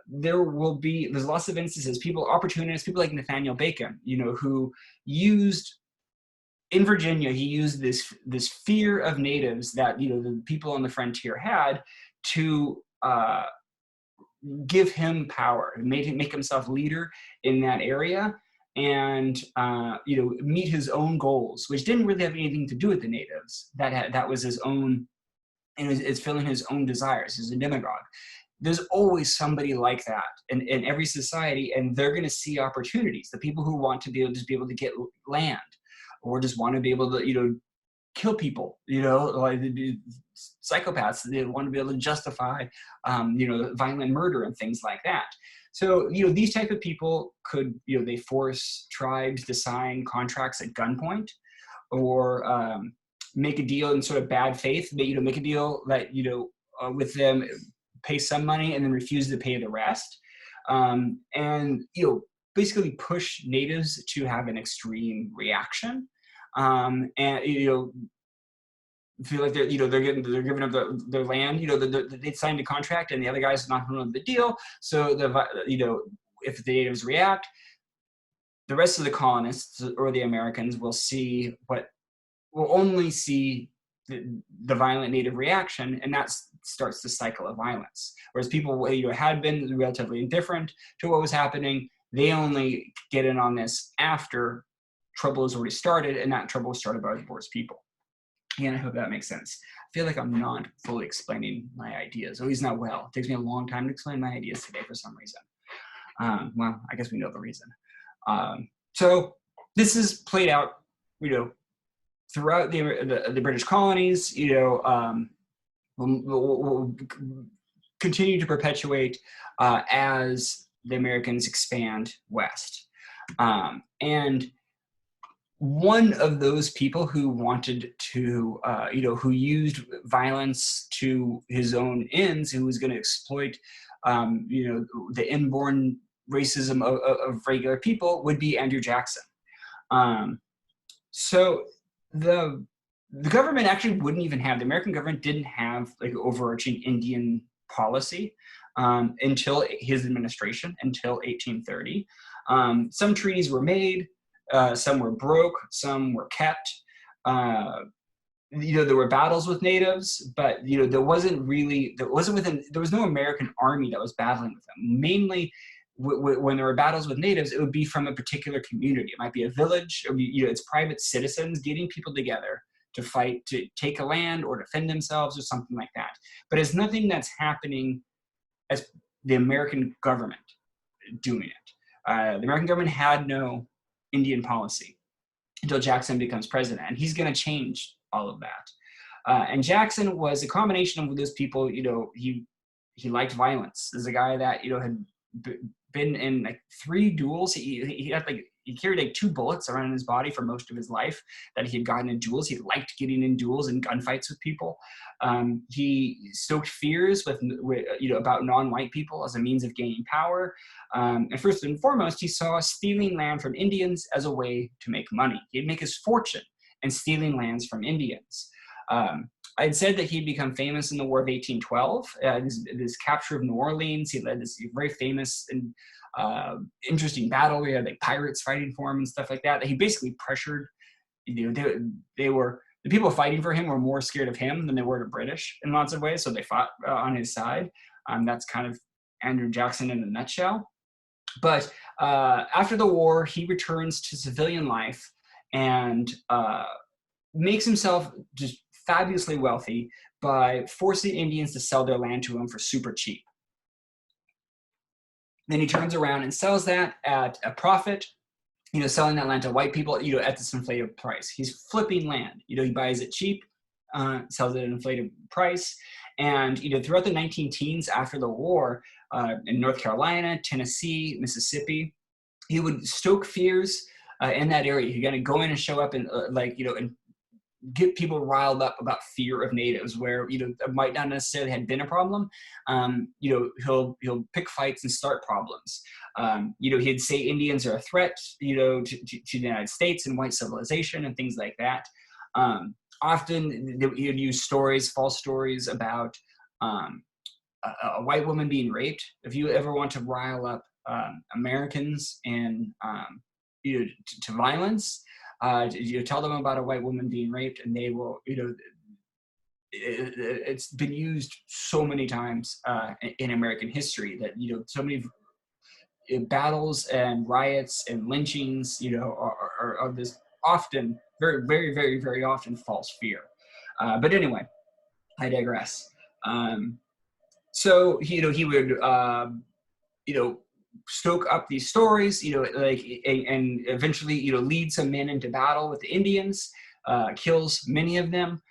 there's lots of instances, opportunists, people like Nathaniel Bacon, who used, in Virginia, he used this fear of natives that, the people on the frontier had to give him power, make himself leader in that area, and meet his own goals, which didn't really have anything to do with the natives. That was his own, and it's filling his own desires. He's a demagogue. There's always somebody like that in every society, and they're going to see opportunities. The people who want to be able to get land, or just want to be able to kill people, like psychopaths. They want to be able to justify violent murder and things like that. So, these type of people could, they force tribes to sign contracts at gunpoint, or make a deal in sort of bad faith. Make a deal that, with them, pay some money and then refuse to pay the rest. And, basically push natives to have an extreme reaction. And, feel like they're giving up their land. They signed a contract and the other guy's not doing the deal. So if the natives react, the rest of the colonists or the Americans will only see the violent native reaction, and that starts the cycle of violence. Whereas people had been relatively indifferent to what was happening, they only get in on this after trouble has already started, and that trouble was started by the worst people. And I hope that makes sense. I feel like I'm not fully explaining my ideas, at least not well. It takes me a long time to explain my ideas today for some reason. Well, I guess we know the reason. So this is played out, throughout the British colonies, will continue to perpetuate as the Americans expand west. And one of those people who wanted to, who used violence to his own ends, who was going to exploit, the inborn racism of regular people, would be Andrew Jackson. So the government actually wouldn't even have, the American government didn't have like overarching Indian policy until his administration, until 1830. Some treaties were made, some were broke, some were kept. There were battles with natives, but there was no American army that was battling with them. Mainly, when there were battles with natives, it would be from a particular community. It might be a village, or it's private citizens getting people together to fight, to take a land or defend themselves or something like that. But it's nothing that's happening as the American government doing it. The American government had no Indian policy until Jackson becomes president, and he's going to change all of that. And Jackson was a combination of those people. He liked violence. There's a guy that had been in like 3 duels. He had he carried like 2 bullets around his body for most of his life that he had gotten in duels. He liked getting in duels and gunfights with people. He stoked fears with about non-white people as a means of gaining power. And first and foremost, he saw stealing land from Indians as a way to make money. He'd make his fortune in stealing lands from Indians. I had said that he'd become famous in the War of 1812, this capture of New Orleans. He led this very famous and interesting battle. We had like pirates fighting for him and stuff like that. He basically pressured. They were the people fighting for him were more scared of him than they were the British in lots of ways. So they fought on his side. That's kind of Andrew Jackson in a nutshell. But after the war, he returns to civilian life and makes himself just fabulously wealthy by forcing Indians to sell their land to him for super cheap. Then he turns around and sells that at a profit, selling that land to white people, at this inflated price. He's flipping land. He buys it cheap, sells it at an inflated price. And, throughout the 19-teens after the war, in North Carolina, Tennessee, Mississippi, he would stoke fears in that area. He's going to go in and show up and and get people riled up about fear of natives, where it might not necessarily have been a problem. He'll pick fights and start problems. He'd say Indians are a threat, to the United States and white civilization and things like that. Often he'd use stories, false stories about a white woman being raped. If you ever want to rile up Americans and to violence, tell them about a white woman being raped, and they will, it's been used so many times in American history that, so many battles and riots and lynchings, are this often, very, very, very, very often false fear. But anyway, I digress. So, he would, stoke up these stories, and eventually, lead some men into battle with the Indians, kills many of them,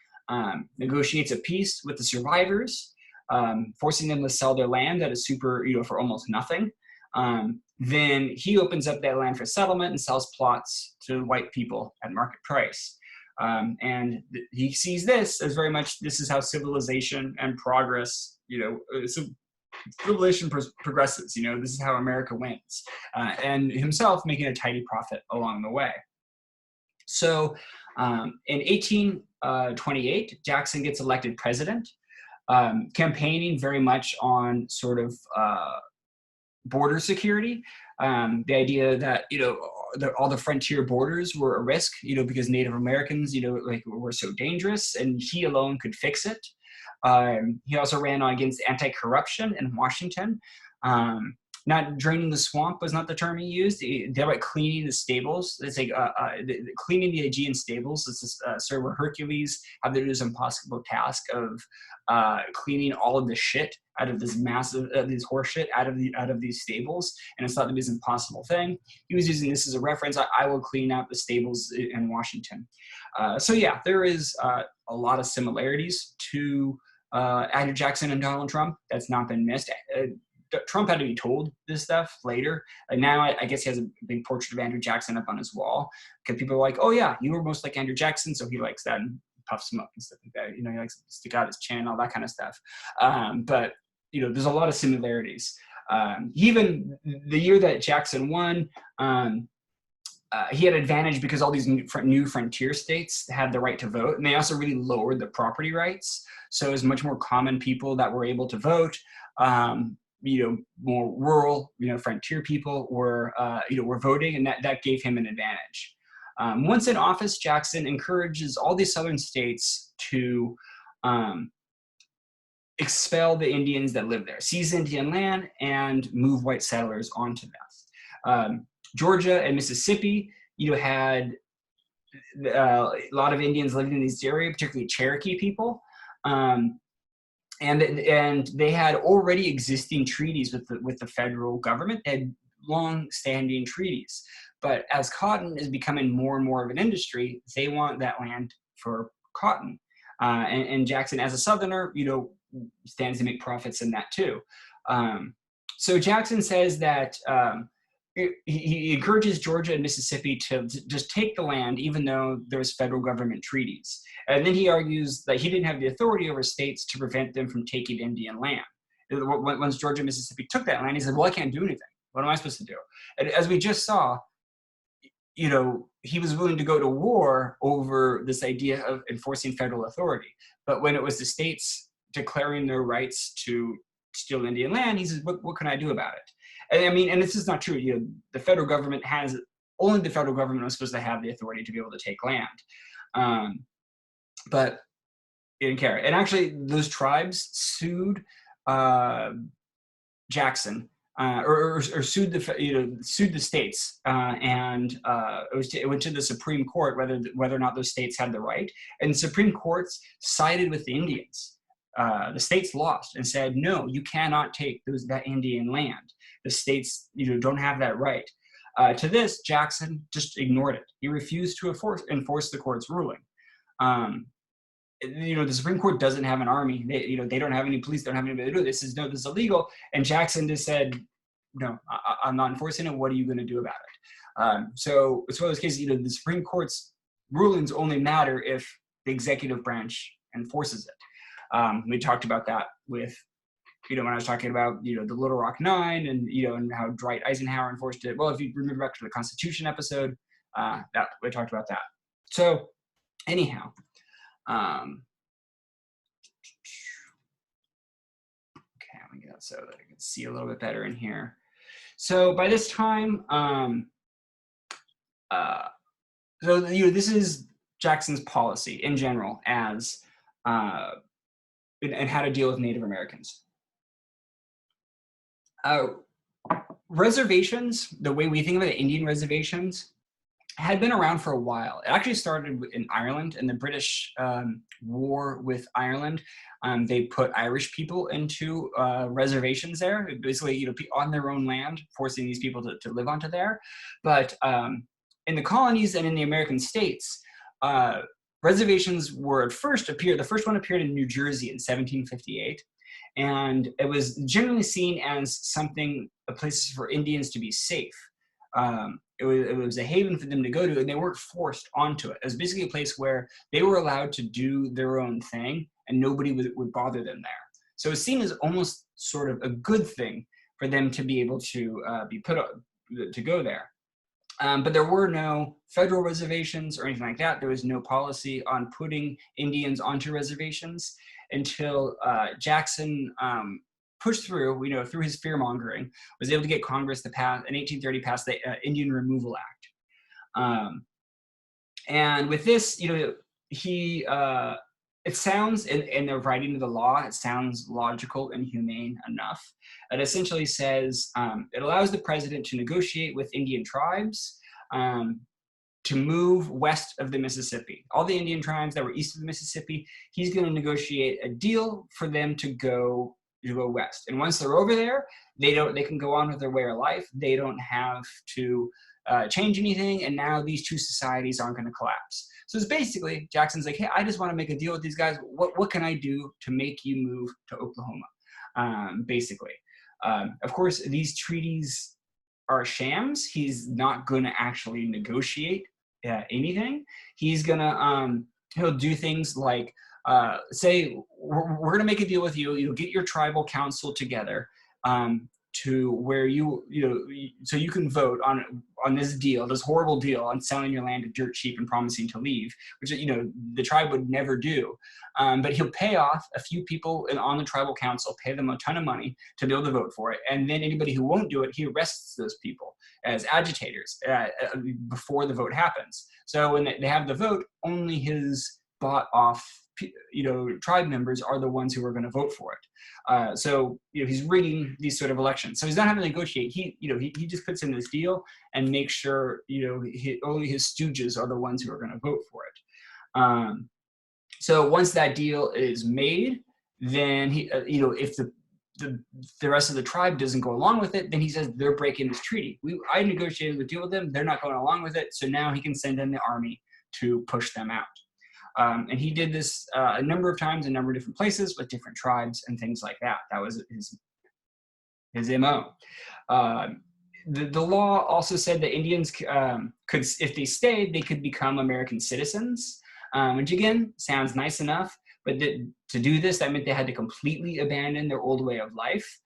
negotiates a peace with the survivors, forcing them to sell their land at a super, for almost nothing. Then he opens up that land for settlement and sells plots to white people at market price. And he sees this as very much, this is how civilization and progress, civilization progresses. This is how America wins, and himself making a tidy profit along the way. So in 1828, Jackson gets elected president, campaigning very much on sort of border security. The idea that, all the frontier borders were a risk, because Native Americans, were so dangerous, and he alone could fix it. He also ran on against anti-corruption in Washington. Not draining the swamp was not the term he used. They're like cleaning the stables. It's like cleaning the Aegean stables. It's this sort of Hercules had to do this impossible task of cleaning all of the shit out of this massive, this horse shit out of these stables, and it's thought to be this impossible thing. He was using this as a reference. I will clean out the stables in Washington. So yeah, there is a lot of similarities to Andrew Jackson and Donald Trump. That's not been missed. Trump had to be told this stuff later. And now I guess he has a big portrait of Andrew Jackson up on his wall, because people are like, oh yeah, you were most like Andrew Jackson, so he likes that and puffs him up and stuff like that. He likes to stick out his chin, all that kind of stuff. But there's a lot of similarities. Even the year that Jackson won, he had an advantage because all these new frontier states had the right to vote, and they also really lowered the property rights. So it was much more common people that were able to vote. More rural, frontier people were voting, and that gave him an advantage. Once in office, Jackson encourages all these southern states to expel the Indians that live there, seize Indian land, and move white settlers onto that. Georgia and Mississippi, had a lot of Indians living in this area, particularly Cherokee people. And they had already existing treaties with the federal government. They had long-standing treaties. But as cotton is becoming more and more of an industry, they want that land for cotton. And Jackson, as a Southerner, stands to make profits in that too. So Jackson says that he encourages Georgia and Mississippi to just take the land, even though there's federal government treaties. And then he argues that he didn't have the authority over states to prevent them from taking Indian land. Once Georgia and Mississippi took that land, he said, well, I can't do anything. What am I supposed to do? And as we just saw, he was willing to go to war over this idea of enforcing federal authority. But when it was the states declaring their rights to steal Indian land, he says, what can I do about it? And I mean, and this is not true. The federal government only the federal government was supposed to have the authority to be able to take land. But he didn't care. And actually, those tribes sued Jackson, or sued the states, and it went to the Supreme Court whether or not those states had the right. And the Supreme Courts sided with the Indians. The states lost and said, no, you cannot take that Indian land. The states don't have that right. To this, Jackson just ignored it. He refused to enforce the court's ruling. The Supreme Court doesn't have an army. They don't have any police. Don't have anybody to do it. This is illegal. And Jackson just said, no, I'm not enforcing it. What are you going to do about it? So it's one of those cases. The Supreme Court's rulings only matter if the executive branch enforces it. We talked about that with, when I was talking about, the Little Rock Nine and, and how Dwight Eisenhower enforced it. Well, if you remember back to the Constitution episode, that we talked about that. So anyhow, okay, let me get that so that I can see a little bit better in here. So by this time, this is Jackson's policy in general as and how to deal with Native Americans. Reservations, the way we think of it, Indian reservations, had been around for a while. It actually started in Ireland, in the British war with Ireland. They put Irish people into reservations there, basically, on their own land, forcing these people to live onto there. But in the colonies and in the American states, reservations were the first one appeared in New Jersey in 1758. And it was generally seen as a place for Indians to be safe. It was a haven for them to go to, and they weren't forced onto it. It was basically a place where they were allowed to do their own thing, and nobody would bother them there. So it was seen as almost sort of a good thing for them to be able to be put to go there. But there were no federal reservations or anything like that. There was no policy on putting Indians onto reservations until Jackson pushed through, through his fear-mongering, was able to get Congress to pass, in 1830, pass the Indian Removal Act. And with this, it sounds, in the writing of the law, it sounds logical and humane enough. It essentially says it allows the president to negotiate with Indian tribes to move west of the Mississippi. All the Indian tribes that were east of the Mississippi, he's going to negotiate a deal for them to go west. And once they're over there, they can go on with their way of life. They don't have to change anything. And now these two societies aren't going to collapse. So it's basically, Jackson's like, hey, I just want to make a deal with these guys. What can I do to make you move to Oklahoma? Basically. Of course, these treaties are shams. He's not going to actually negotiate anything. He's going to, he'll do things like, say, we're going to make a deal with you. You'll get your tribal council together to where so you can vote on this deal, this horrible deal on selling your land dirt cheap and promising to leave, which the tribe would never do. But he'll pay off a few people on the tribal council, pay them a ton of money to be able to vote for it. And then anybody who won't do it, he arrests those people as agitators before the vote happens. So when they have the vote, only his bought off tribe members are the ones who are going to vote for it. So he's rigging these sort of elections. So he's not having to negotiate. He just puts in this deal and makes sure only his stooges are the ones who are going to vote for it. So once that deal is made, then if the rest of the tribe doesn't go along with it, then he says they're breaking this treaty. I negotiated the deal with them. They're not going along with it. So now he can send in the army to push them out. And he did this a number of times in a number of different places with different tribes and things like that. That was his MO. The law also said that Indians could, if they stayed, they could become American citizens, which again, sounds nice enough. But to do this, that meant they had to completely abandon their old way of life,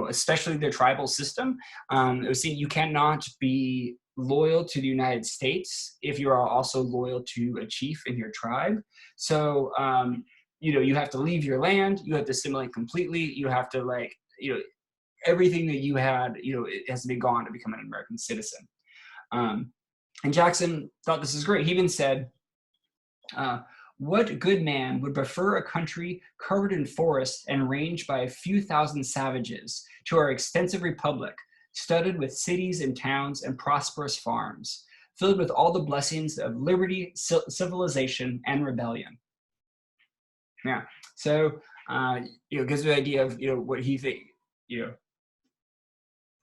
especially their tribal system. It was saying you cannot be loyal to the United States if you are also loyal to a chief in your tribe. So, you have to leave your land, you have to assimilate completely, you have to everything that you had, it has to be gone to become an American citizen. And Jackson thought this was great. He even said, what good man would prefer a country covered in forests and ranged by a few thousand savages to our extensive republic, studded with cities and towns and prosperous farms, filled with all the blessings of liberty, civilization, and rebellion? Yeah, so gives you an idea of what he thinks.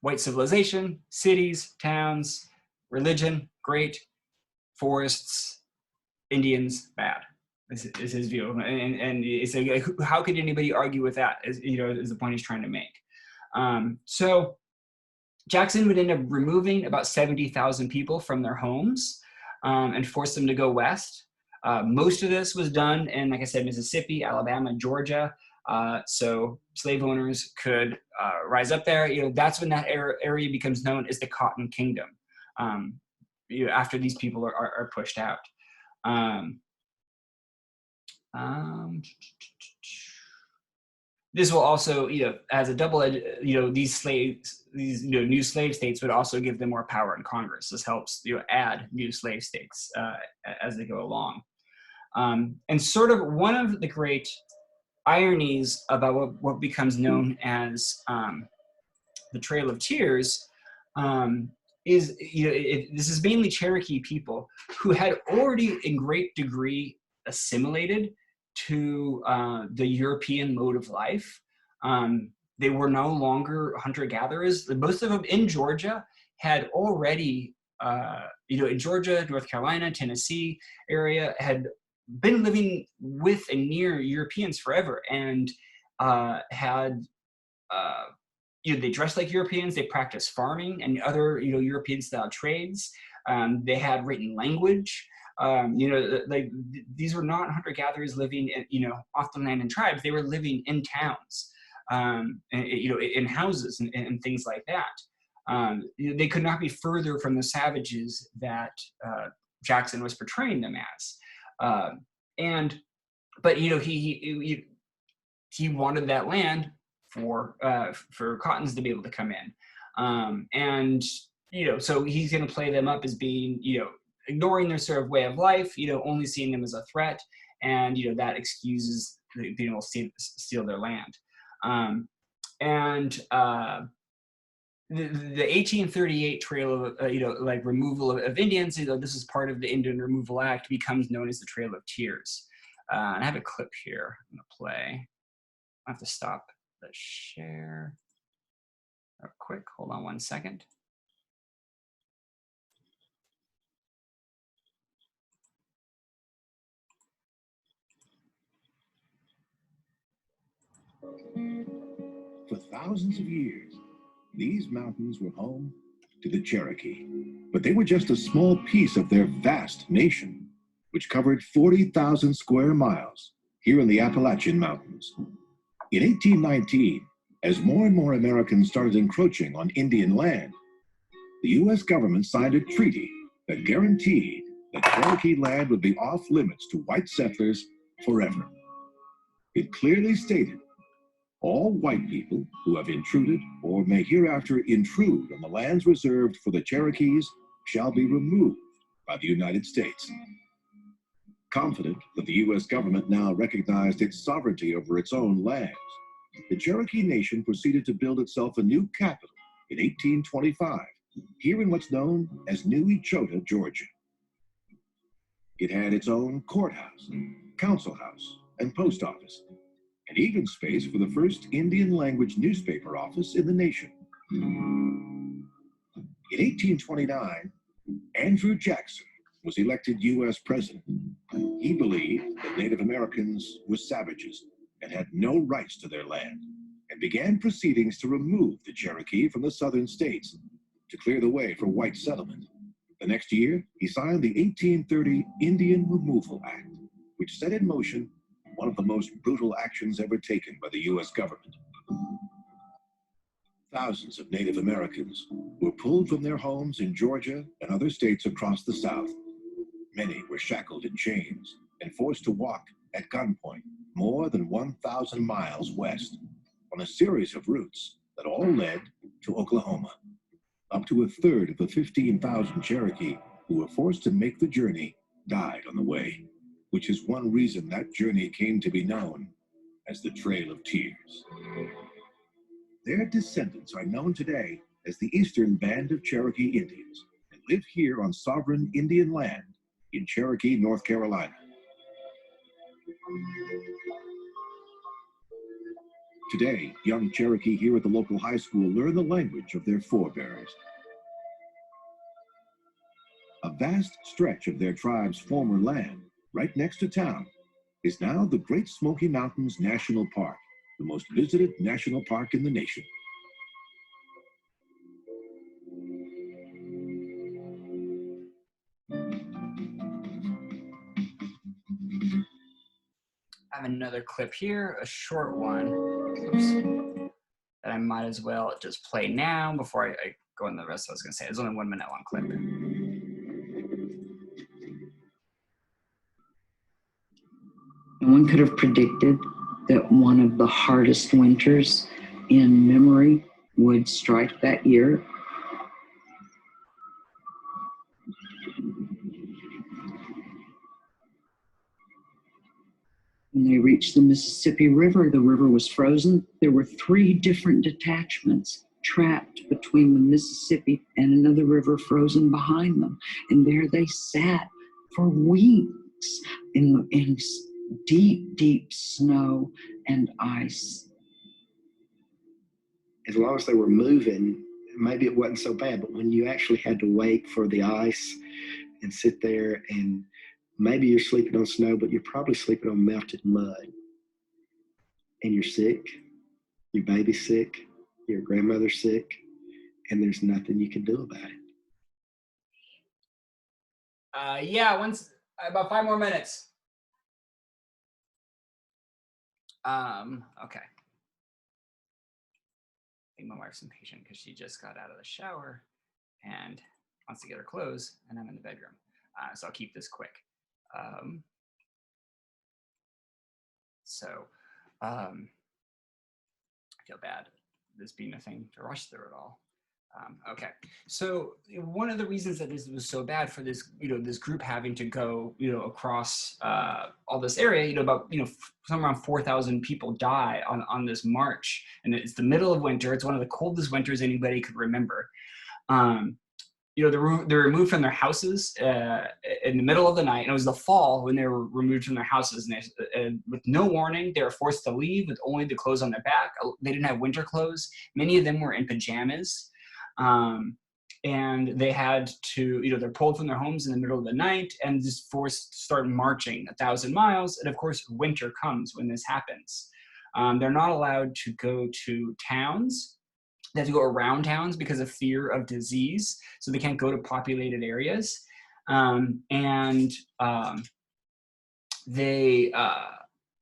White civilization, cities, towns, religion, great, forests, Indians, bad. Is his view, and it's like, how could anybody argue with that? Is the point he's trying to make. So Jackson would end up removing about 70,000 people from their homes and force them to go west. Most of this was done in, like I said, Mississippi, Alabama, Georgia. So slave owners could rise up there. That's when that area becomes known as the Cotton Kingdom. After these people are pushed out. This will also, as a double edge, these new slave states would also give them more power in Congress. This helps, add new slave states as they go along. And sort of one of the great ironies about what becomes known as the Trail of Tears is, this is mainly Cherokee people who had already in great degree assimilated to the European mode of life. They were no longer hunter-gatherers. Most of them in Georgia had already, in Georgia, North Carolina, Tennessee area, had been living with and near Europeans forever, and they dressed like Europeans. They practiced farming and other European-style trades. They had written language. These were not hunter-gatherers living off the land in tribes. They were living in towns, in houses and things like that. They could not be further from the savages that Jackson was portraying them as. But he wanted that land for cottons to be able to come in. So he's going to play them up as being, ignoring their sort of way of life, only seeing them as a threat, and that excuses being able to steal their land. The 1838 trail of removal of Indians, this is part of the Indian Removal Act, becomes known as the Trail of Tears. And I have a clip here I'm gonna play. I have to stop the share real quick. Hold on one second. For thousands of years, these mountains were home to the Cherokee, but they were just a small piece of their vast nation, which covered 40,000 square miles here in the Appalachian Mountains. In 1819, as more and more Americans started encroaching on Indian land, the U.S. government signed a treaty that guaranteed that Cherokee land would be off limits to white settlers forever. It clearly stated, all white people who have intruded or may hereafter intrude on the lands reserved for the Cherokees shall be removed by the United States. Confident that the U.S. government now recognized its sovereignty over its own lands, the Cherokee Nation proceeded to build itself a new capital in 1825, here in what's known as New Echota, Georgia. It had its own courthouse, council house, and post office, and even space for the first Indian language newspaper office in the nation. In 1829, Andrew Jackson was elected U.S. president. He believed that Native Americans were savages and had no rights to their land, and began proceedings to remove the Cherokee from the southern states to clear the way for white settlement. The next year, he signed the 1830 Indian Removal Act, which set in motion one of the most brutal actions ever taken by the U.S. government. Thousands of Native Americans were pulled from their homes in Georgia and other states across the South. Many were shackled in chains and forced to walk at gunpoint more than 1,000 miles west on a series of routes that all led to Oklahoma. Up to a third of the 15,000 Cherokee who were forced to make the journey died on the way, which is one reason that journey came to be known as the Trail of Tears. Their descendants are known today as the Eastern Band of Cherokee Indians and live here on sovereign Indian land in Cherokee, North Carolina. Today, young Cherokee here at the local high school learn the language of their forebears. A vast stretch of their tribe's former land, right next to town, is now the Great Smoky Mountains National Park, the most visited national park in the nation. I have another clip here, a short one. Oops. That I might as well just play now before I go on the rest I was going to say. It's only a 1 minute long clip. No one could have predicted that one of the hardest winters in memory would strike that year. When they reached the Mississippi River, the river was frozen. There were 3 different detachments trapped between the Mississippi and another river frozen behind them. And there they sat for weeks in deep, deep snow and ice. As long as they were moving, maybe it wasn't so bad, but when you actually had to wait for the ice and sit there, and maybe you're sleeping on snow, but you're probably sleeping on melted mud, and you're sick, your baby's sick, your grandmother's sick, and there's nothing you can do about it. Yeah, about 5 more minutes. Okay. I think my wife's impatient because she just got out of the shower and wants to get her clothes, and I'm in the bedroom. So I'll keep this quick. I feel bad this being a thing to rush through it all. Okay, so one of the reasons that this was so bad for this, this group having to go, across all this area, about, somewhere around 4,000 people die on this march, and it's the middle of winter. It's one of the coldest winters anybody could remember. They're removed from their houses in the middle of the night, and it was the fall when they were removed from their houses, and with no warning, they were forced to leave with only the clothes on their back. They didn't have winter clothes. Many of them were in pajamas. And they had to, they're pulled from their homes in the middle of the night and just forced to start marching 1,000 miles. And of course, winter comes when this happens. They're not allowed to go to towns. They have to go around towns because of fear of disease. So they can't go to populated areas.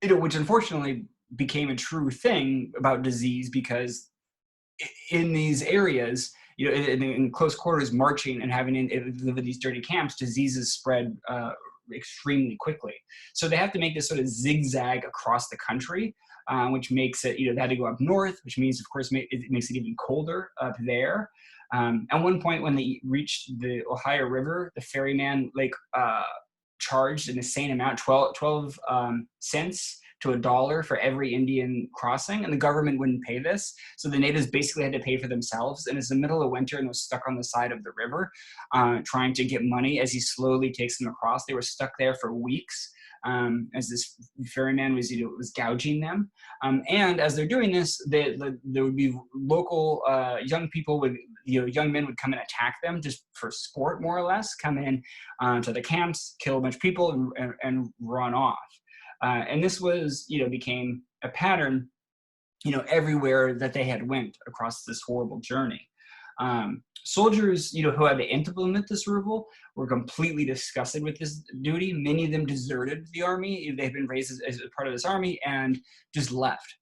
Which unfortunately became a true thing about disease, because in these areas, in close quarters, marching and having to live in these dirty camps, diseases spread extremely quickly. So they have to make this sort of zigzag across the country, which makes it, they had to go up north, which means, of course, it makes it even colder up there. At one point, when they reached the Ohio River, the ferryman charged an insane amount, 12 cents to $1 for every Indian crossing, and the government wouldn't pay this. So the natives basically had to pay for themselves. And it's the middle of winter and was stuck on the side of the river trying to get money as he slowly takes them across. They were stuck there for weeks as this ferryman was, was gouging them. And as they're doing this, there would be local young people would, young men would come and attack them just for sport, more or less, come in to the camps, kill a bunch of people and run off. And this was, became a pattern, everywhere that they had went across this horrible journey. Soldiers, who had to implement this rule were completely disgusted with this duty. Many of them deserted the army. They had been raised as part of this army and just left.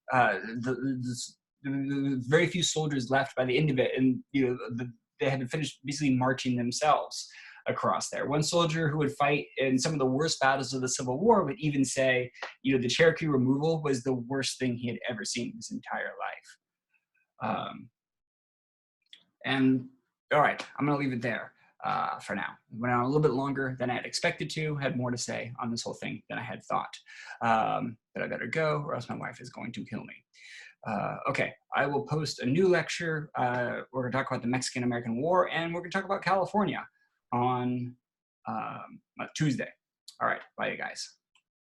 Very few soldiers left by the end of it, and they had to finish basically marching themselves across there. One soldier who would fight in some of the worst battles of the Civil War would even say, the Cherokee removal was the worst thing he had ever seen in his entire life. And all right, I'm going to leave it there for now. Went on a little bit longer than I had expected to, had more to say on this whole thing than I had thought. But I better go or else my wife is going to kill me. Okay, I will post a new lecture. We're going to talk about the Mexican-American War, and we're going to talk about California on Tuesday. All right, bye, you guys.